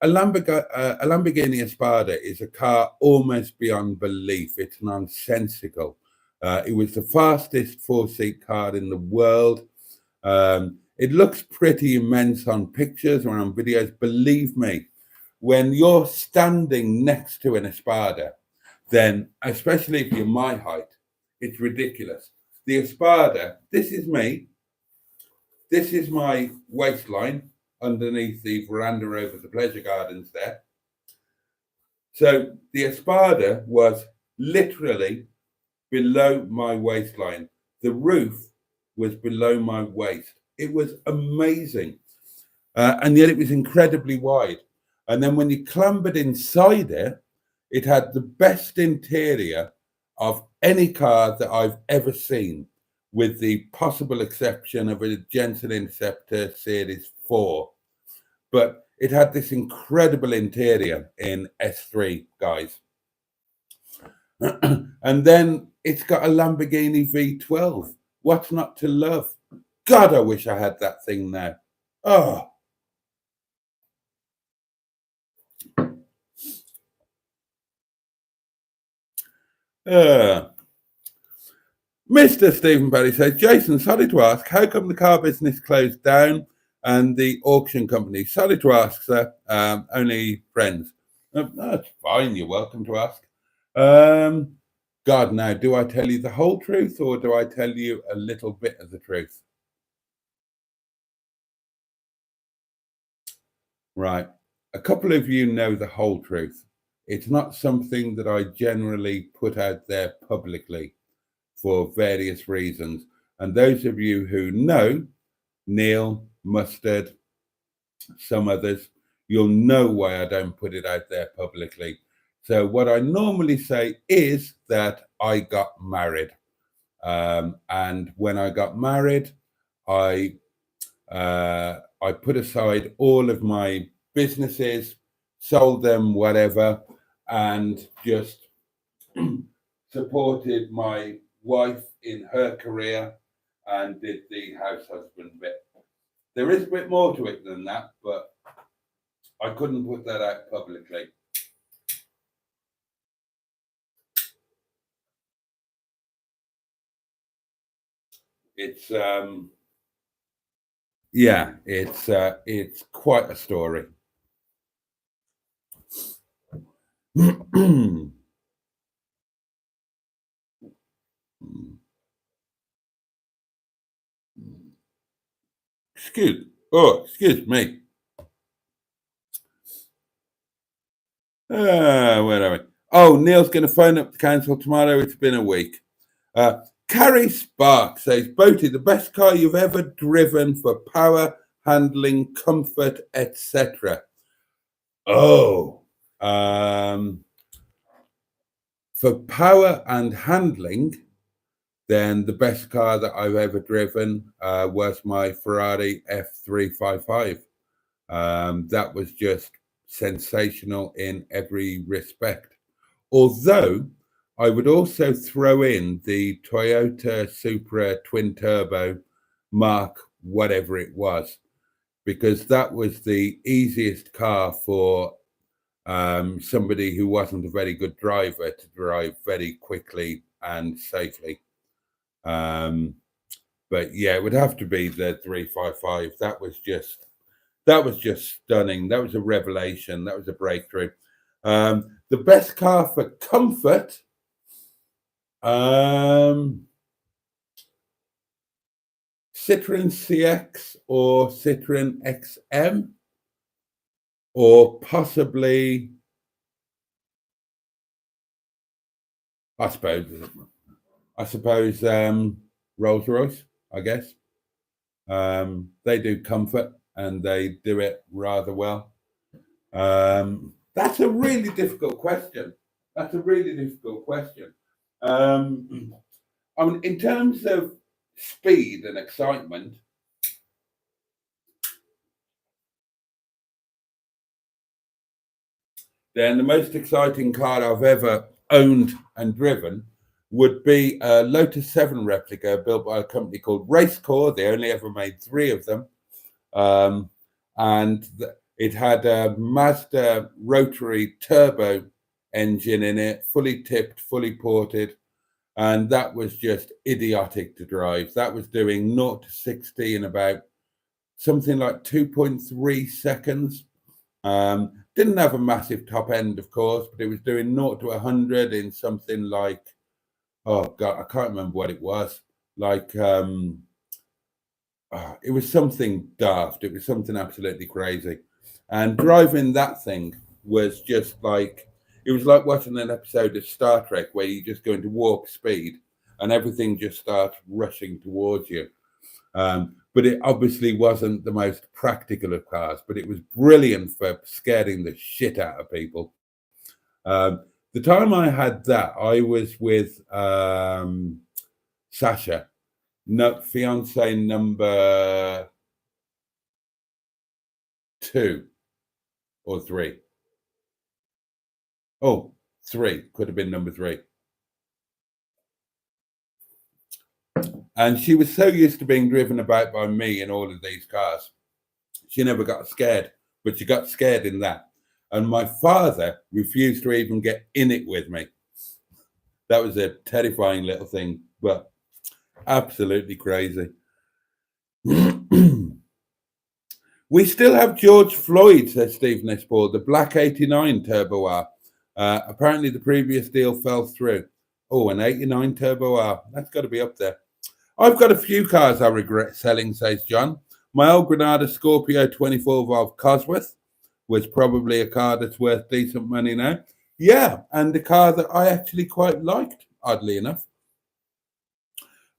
a Lamborghini Espada is a car almost beyond belief. It's nonsensical. It was the fastest four-seat car in the world. It looks pretty immense on pictures or on videos. Believe me, when you're standing next to an Espada, then, especially if you're my height, it's ridiculous. The Espada, this is me. This is my waistline underneath the veranda over the pleasure gardens there. So the Espada was literally below my waistline. The roof was below my waist. It was amazing. And yet it was incredibly wide. And then when you clambered inside it, it had the best interior of any car that I've ever seen, with the possible exception of a Jensen Interceptor Series 4. But it had this incredible interior in S3, guys. And then it's got a Lamborghini V12. What's not to love? God, I wish I had that thing now. Oh, uh, Mr. Stephen Baddy says, Jason, sorry to ask, how come the car business closed down and the auction company? Sorry to ask, sir. Only friends. That's fine. You're welcome to ask. God, now, do I tell you the whole truth or do I tell you a little bit of the truth? Right. A couple of you know the whole truth. It's not something that I generally put out there publicly for various reasons. And those of you who know Neil, Mustard, some others, you'll know why I don't put it out there publicly. So what I normally say is that I got married. And when I got married, I put aside all of my businesses, sold them, whatever, and just supported my wife in her career and did the house husband bit. There is a bit more to it than that, but I couldn't put that out publicly. It's yeah, it's quite a story. Excuse me. Where are we? Oh, Neil's going to phone up the council tomorrow. It's been a week. Carrie Spark says, Boaty, the best car you've ever driven for power, handling, comfort, etc. Oh, for power and handling, then the best car that I've ever driven was my Ferrari F355. That was just sensational in every respect. Although I would also throw in the Toyota Supra twin turbo Mark, whatever it was, because that was the easiest car for somebody who wasn't a very good driver to drive very quickly and safely. But yeah, it would have to be the 355. That was just stunning. That was a revelation. That was a breakthrough. The best car for comfort. Citroen CX or Citroen XM, or possibly, I suppose, Rolls Royce. I guess they do comfort and they do it rather well. That's a really difficult question. That's a really difficult question. I mean, in terms of speed and excitement, then the most exciting car I've ever owned and driven would be a Lotus 7 replica built by a company called Racecore. They only ever made 3 of them. And it had a Mazda rotary turbo engine in it, fully tipped, fully ported. And that was just idiotic to drive. That was doing 0 to 60 in about something like 2.3 seconds. Didn't have a massive top end, of course, but it was doing 0 to 100 in something like, oh God, I can't remember what it was. Like, it was something daft. It was something absolutely crazy. And driving that thing was just like, it was like watching an episode of Star Trek where you just go into warp speed and everything just starts rushing towards you. But it obviously wasn't the most practical of cars, but it was brilliant for scaring the shit out of people. The time I had that, I was with Sasha, fiance number 2 or 3. Oh, 3 could have been number 3. And she was so used to being driven about by me in all of these cars. She never got scared, but she got scared in that. And my father refused to even get in it with me. That was a terrifying little thing, but absolutely crazy. We still have George Floyd, says Steve Nisball, the black 89 Turbo R. Apparently the previous deal fell through. Oh, an 89 Turbo R. That's got to be up there. I've got a few cars I regret selling, says John. My old Granada Scorpio 24 Valve Cosworth was probably a car that's worth decent money now. Yeah, and the car that I actually quite liked, oddly enough.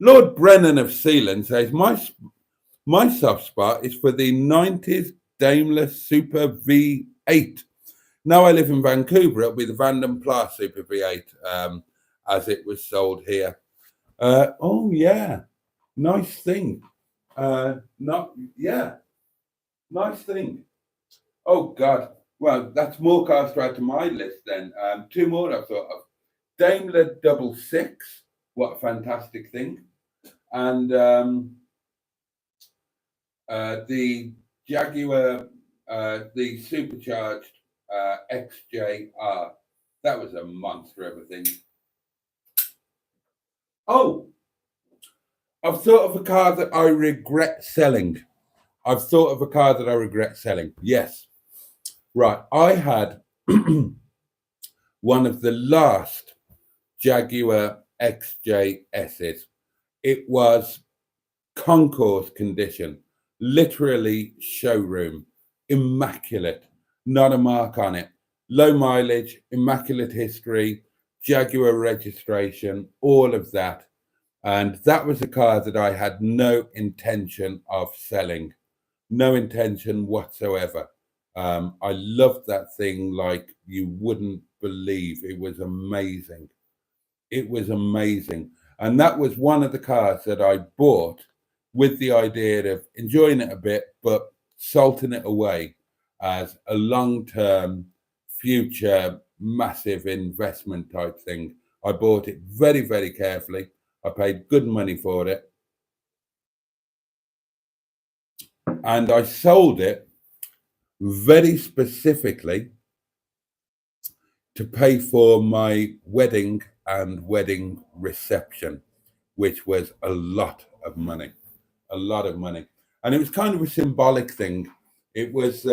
Lord Brennan of Sealand says, my soft spot is for the 90s Daimler Super V8. Now I live in Vancouver, it'll be the Vanden Plas Super V8 as it was sold here. Oh, yeah. Nice thing. Nice thing. Oh, God. Well, that's more cars to add to my list then. Two more I've thought of. Daimler 66. What a fantastic thing. And the Jaguar, the supercharged XJR. That was a monster of a thing. Oh, I've thought of a car that I regret selling. Yes. Right. I had one of the last Jaguar XJSs. It was concourse condition, literally showroom, immaculate, not a mark on it, low mileage, immaculate history, Jaguar registration, all of that. And that was a car that I had no intention of selling, no intention whatsoever. I loved that thing like you wouldn't believe. It was amazing. It was amazing. And that was one of the cars that I bought with the idea of enjoying it a bit, but salting it away as a long-term, future, massive investment type thing. I bought it very, very carefully. I paid good money for it. And I sold it very specifically to pay for my wedding and wedding reception, which was a lot of money. And it was kind of a symbolic thing. It was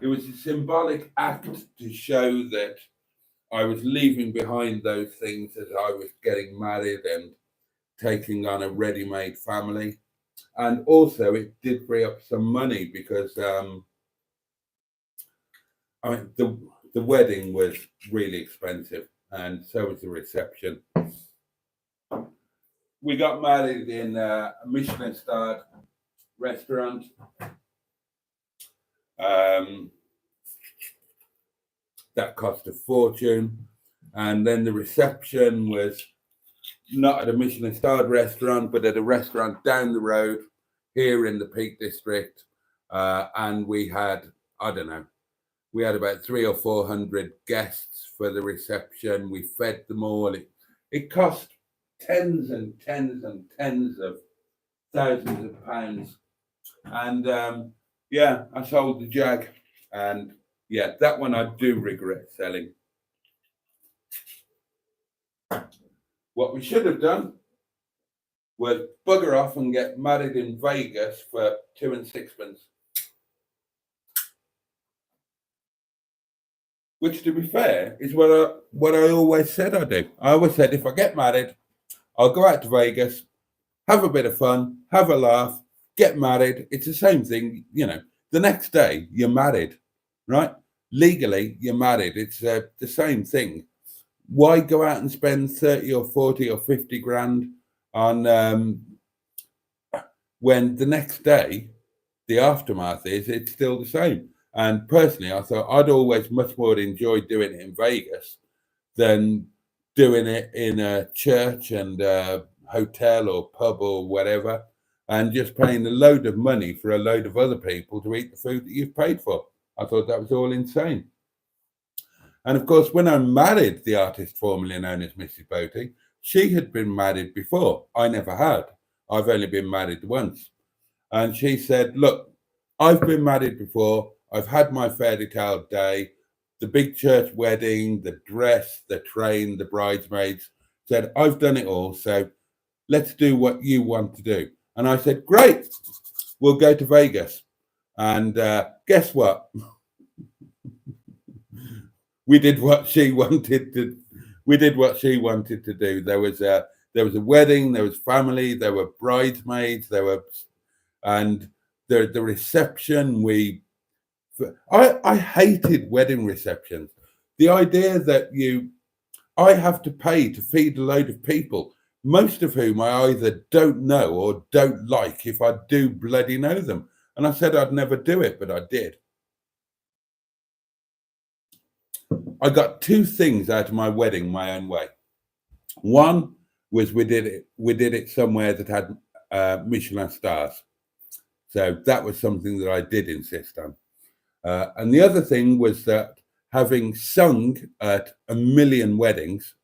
it was a symbolic act to show that I was leaving behind those things as I was getting married and taking on a ready-made family. And also it did free up some money because I mean the wedding was really expensive and so was the reception. We got married in a Michelin-starred restaurant. That cost a fortune. And then the reception was not at a Michelin-starred restaurant, but at a restaurant down the road here in the Peak District. And we had, I don't know, we had about 300 or 400 guests for the reception. We fed them all. It cost tens and tens and tens of thousands of pounds. And yeah, I sold the Jag. And yeah, that one I do regret selling. What we should have done was bugger off and get married in Vegas for 2 and 6pence. Which, to be fair, is what I always said I do. I always said if I get married, I'll go out to Vegas, have a bit of fun, have a laugh, get married. It's the same thing, you know. The next day, you're married, right? Legally, you're married. It's the same thing. Why go out and spend 30 or 40 or 50 grand on when the next day, the aftermath is it's still the same? And personally, I thought I'd always much more enjoy doing it in Vegas than doing it in a church and a hotel or pub or whatever, and just paying a load of money for a load of other people to eat the food that you've paid for. I thought that was all insane. And of course, when I married the artist formerly known as Mrs. Boaty, she had been married before. I never had. I've only been married once. And she said, look, I've been married before. I've had my fairy tale day, the big church wedding, the dress, the train, the bridesmaids. Said, I've done it all. So let's do what you want to do. And I said, great, we'll go to Vegas. And guess what? We did what she wanted to. We did what she wanted to do. There was a wedding. There was family. There were bridesmaids. And the reception. I hated wedding receptions. The idea that I have to pay to feed a load of people, most of whom I either don't know or don't like, if I do bloody know them. And I said I'd never do it, but I did. I got two things out of my wedding my own way. One was we did it somewhere that had Michelin stars. So that was something that I did insist on. And the other thing was that, having sung at a million weddings,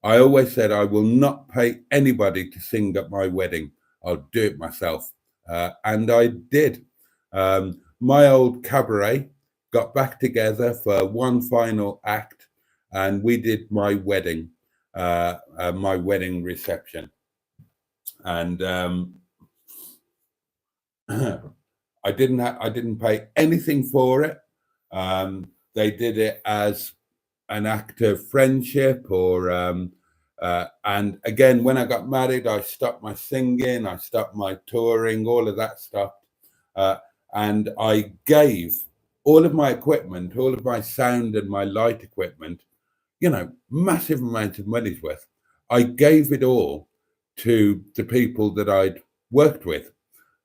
I always said I will not pay anybody to sing at my wedding. I'll do it myself. And I did. My old cabaret got back together for one final act, and we did my wedding reception. And I didn't pay anything for it. They did it as an act of friendship, and again, when I got married, I stopped my singing, I stopped my touring, all of that stuff, and I gave all of my equipment, all of my sound and my light equipment, massive amounts of money's worth. I gave it all to the people that I'd worked with,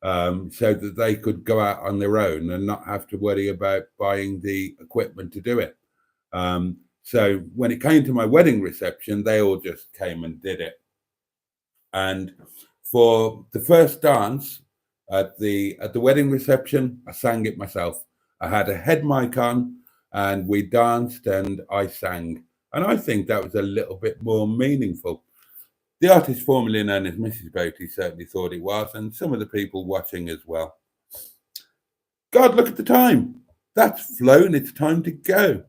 so that they could go out on their own and not have to worry about buying the equipment to do it. So when it came to my wedding reception, they all just came and did it. And for the first dance at the wedding reception, I sang it myself. I had a head mic on, and we danced and I sang. And I think that was a little bit more meaningful. The artist formerly known as Mrs. Boaty certainly thought it was, and some of the people watching as well. God, look at the time. That's flown. It's time to go.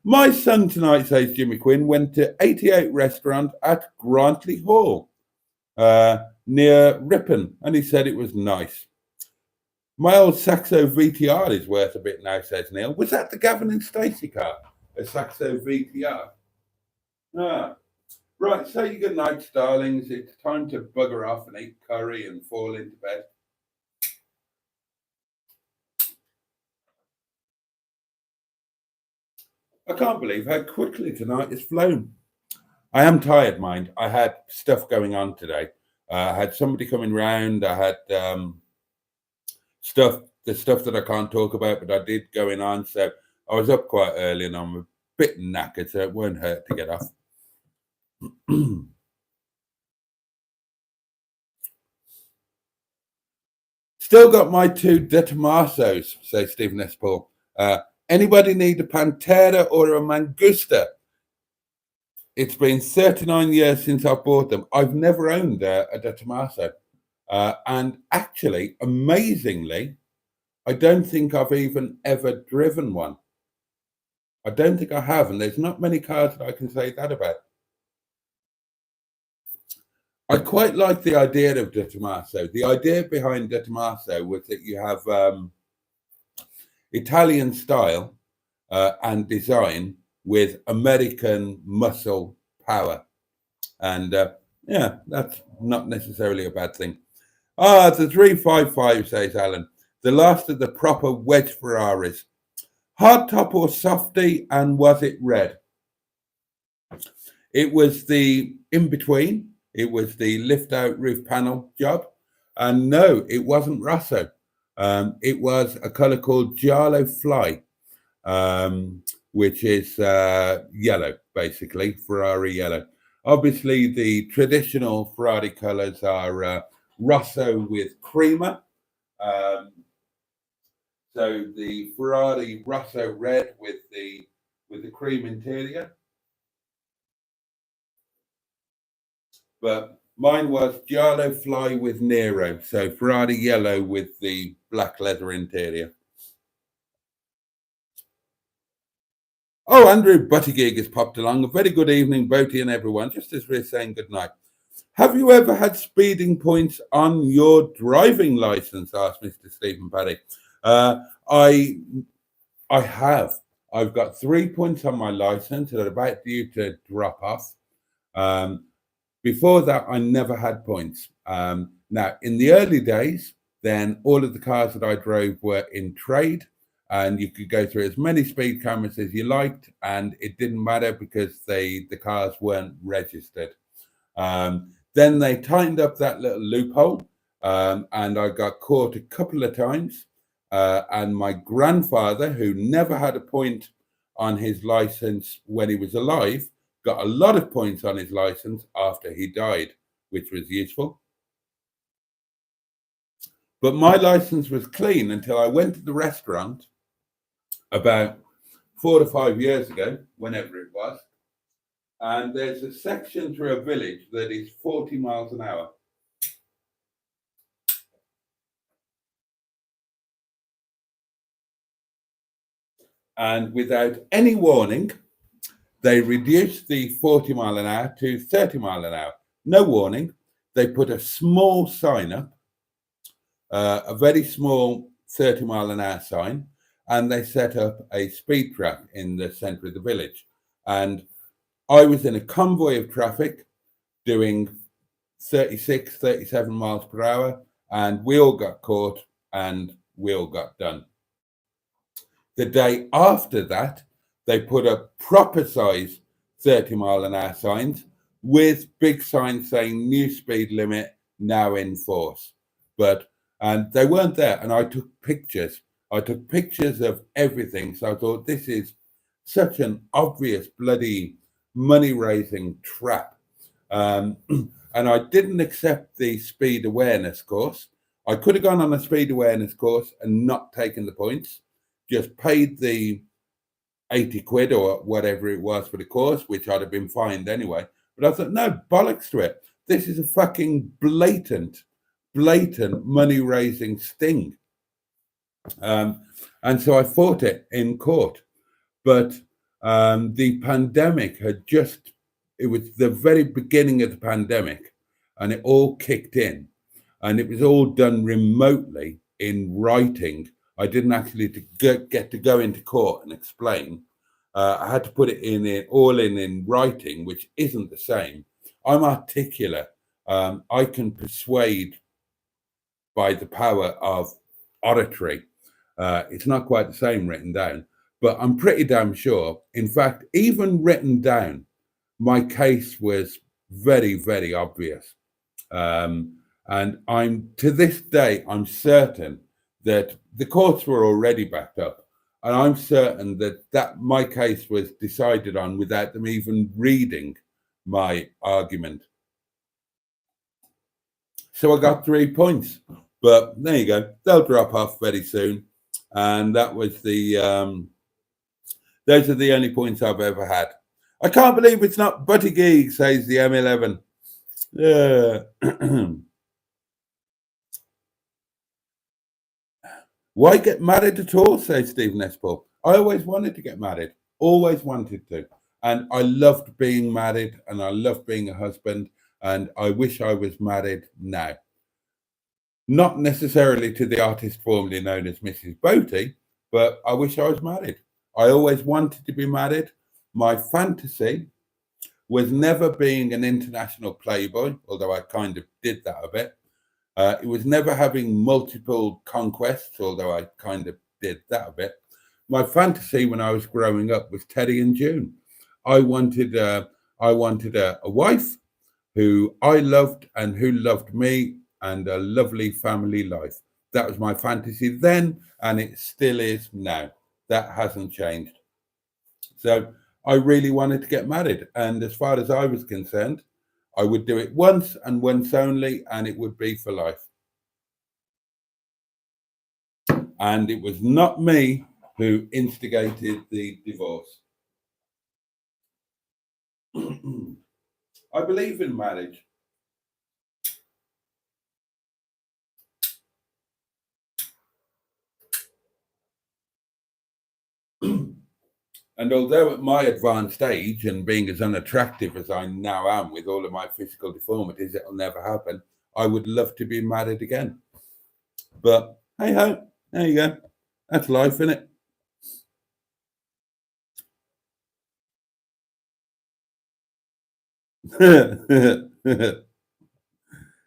My son tonight, says Jimmy Quinn, went to 88 Restaurant at Grantley Hall, near Ripon, and he said it was nice. My old Saxo VTR is worth a bit now, says Neil. Was that the Gavin and Stacey car? A Saxo VTR? Ah. Right, say your good nights, darlings. It's time to bugger off and eat curry and fall into bed. I can't believe how quickly tonight has flown. I am tired, mind. I had stuff going on today. I had somebody coming round. I had the stuff that I can't talk about, but I did going on. So I was up quite early, and I'm a bit knackered, so it won't hurt to get off. Still got my two De Tomasos, says Stephen S. Paul. Anybody need a Pantera or a Mangusta? It's been 39 years since I bought them. I've never owned a De Tomaso. And actually, amazingly, I don't think I've even ever driven one. I don't think I have, and there's not many cars that I can say that about. I quite like the idea of De Tomaso. The idea behind De Tomaso was that you have Italian style and design with American muscle power. And yeah, that's not necessarily a bad thing. The 355, says Alan. The last of the proper wedge Ferraris. Hard top or softy, and was it red? It was the in-between. It was the lift-out roof panel job. And no, it wasn't Rosso. It was a colour called Giallo Fly, which is yellow, basically, Ferrari yellow. Obviously, the traditional Ferrari colours are Rosso with creamer. So the Ferrari Rosso red with the cream interior. but mine was Giallo Fly with Nero, so Ferrari yellow with the black leather interior. Oh, Andrew Buttygig has popped along. A very good evening, Boaty and everyone. Just as we're saying good night. Have you ever had speeding points on your driving license? Asked Mr. Stephen Paddy. I have. I've got 3 points on my license that are about due to drop off. Before that, I never had points. Now, in the early days, then all of the cars that I drove were in trade, and you could go through as many speed cameras as you liked, and it didn't matter because the cars weren't registered. Then they tightened up that little loophole, and I got caught a couple of times. And my grandfather, who never had a point on his license when he was alive, got a lot of points on his license after he died, which was useful. But my license was clean until I went to the restaurant about 4 to 5 years ago, whenever it was. And there's a section through a village that is 40 miles an hour. And without any warning, they reduced the 40 mile an hour to 30 mile an hour. No warning. They put a small sign up, a very small 30 mile an hour sign, and they set up a speed trap in the center of the village. And I was in a convoy of traffic doing 36, 37 miles per hour, and we all got caught and we all got done. The day after that, they put up proper size 30 mile an hour signs with big signs saying new speed limit now in force. And they weren't there. And I took pictures. I took pictures of everything. So I thought, this is such an obvious bloody money raising trap. And I didn't accept the speed awareness course. I could have gone on a speed awareness course and not taken the points, just paid the 80 quid or whatever it was for the course, which I'd have been fined anyway. But I thought, no, bollocks to it. This is a fucking blatant money raising sting. And so I fought it in court. But the pandemic it was the very beginning of the pandemic, and it all kicked in, and it was all done remotely in writing. I didn't actually get to go into court and explain. I had to put it in writing, which isn't the same. I'm articulate. I can persuade by the power of oratory. It's not quite the same written down, but I'm pretty damn sure. In fact, even written down, my case was very, very obvious. And to this day, I'm certain that the courts were already backed up. And I'm certain that my case was decided on without them even reading my argument. So I got 3 points, but there you go. They'll drop off very soon. And that was those are the only points I've ever had. I can't believe it's not Butty Geek, says the M11. Yeah. Why get married at all, says Stephen S. Paul. I always wanted to get married. Always wanted to. And I loved being married, and I loved being a husband, and I wish I was married now. Not necessarily to the artist formerly known as Mrs. Boaty, but I wish I was married. I always wanted to be married. My fantasy was never being an international playboy, although I kind of did that a bit. It was never having multiple conquests, although I kind of did that a bit. My fantasy when I was growing up was Teddy and June. I wanted a wife who I loved and who loved me, and a lovely family life. That was my fantasy then, and it still is now. That hasn't changed. So I really wanted to get married. And as far as I was concerned, I would do it once and once only, and it would be for life. And it was not me who instigated the divorce. I believe in marriage. And although at my advanced age and being as unattractive as I now am with all of my physical deformities, it'll never happen. I would love to be married again. But hey ho, there you go. That's life, isn't it?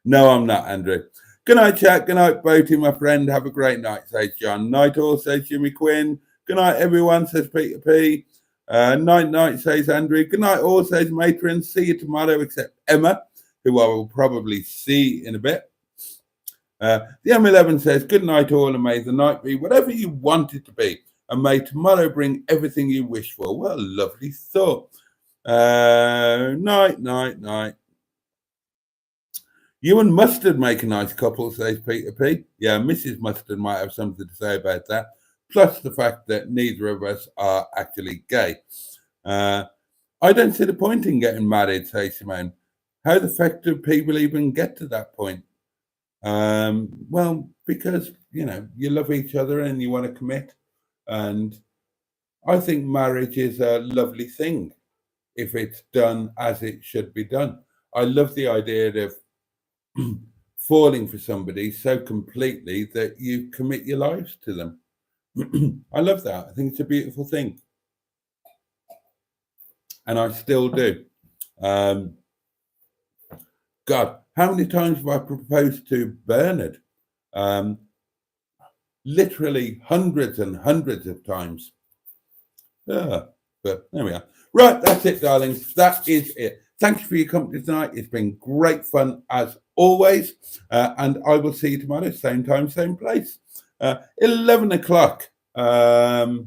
No, I'm not, Andrew. Good night, chat. Good night, Boaty, my friend. Have a great night, says John. Night all, says Jimmy Quinn. Good night, everyone, says Peter P. Night, says Andrew. Good night, all, says Matron. See you tomorrow, except Emma, who I will probably see in a bit. The M11 says, good night, all, and may the night be whatever you want it to be, and may tomorrow bring everything you wish for. What a lovely thought. Night. You and Mustard make a nice couple, says Peter P. Yeah, Mrs. Mustard might have something to say about that. Plus the fact that neither of us are actually gay. I don't see the point in getting married, says Simone. How the fuck do people even get to that point? Well, because, you love each other and you want to commit. And I think marriage is a lovely thing if it's done as it should be done. I love the idea of falling for somebody so completely that you commit your lives to them. I love that. I think it's a beautiful thing. And I still do. God, how many times have I proposed to Bernard? Literally hundreds and hundreds of times. But there we are. Right, that's it, darlings. That is it. Thank you for your company tonight. It's been great fun as always. And I will see you tomorrow, same time, same place. 11 o'clock. Oh,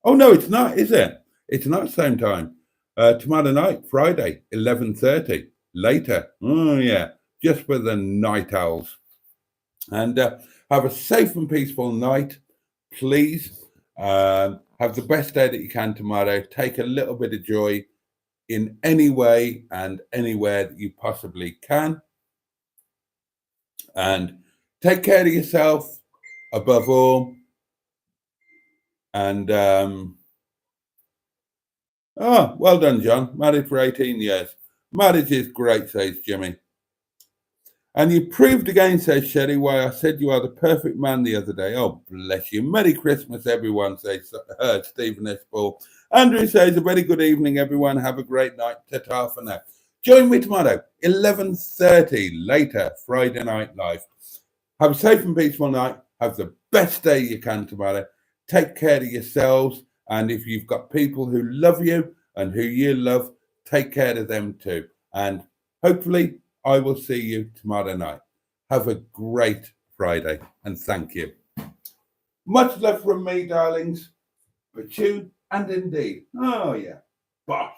no, it's not, is it? It's not same time. Tomorrow night, Friday, 11:30. Later. Oh, yeah. Just for the night owls. And have a safe and peaceful night, please. Have the best day that you can tomorrow. Take a little bit of joy in any way and anywhere that you possibly can. And take care of yourself above all. And, well done, John. Married for 18 years. Marriage is great, says Jimmy. And you proved again, says Sherry, why I said you are the perfect man the other day. Oh, bless you. Merry Christmas, everyone, says Stephen S. Ball. Andrew says, a very good evening, everyone. Have a great night. Ta-ta for now. Join me tomorrow, 11:30, later, Friday Night Live. Have a safe and peaceful night. Have the best day you can tomorrow. Take care of yourselves. And if you've got people who love you and who you love, take care of them too. And hopefully, I will see you tomorrow night. Have a great Friday and thank you. Much love from me, darlings. But you and indeed. Oh, yeah. Bosh.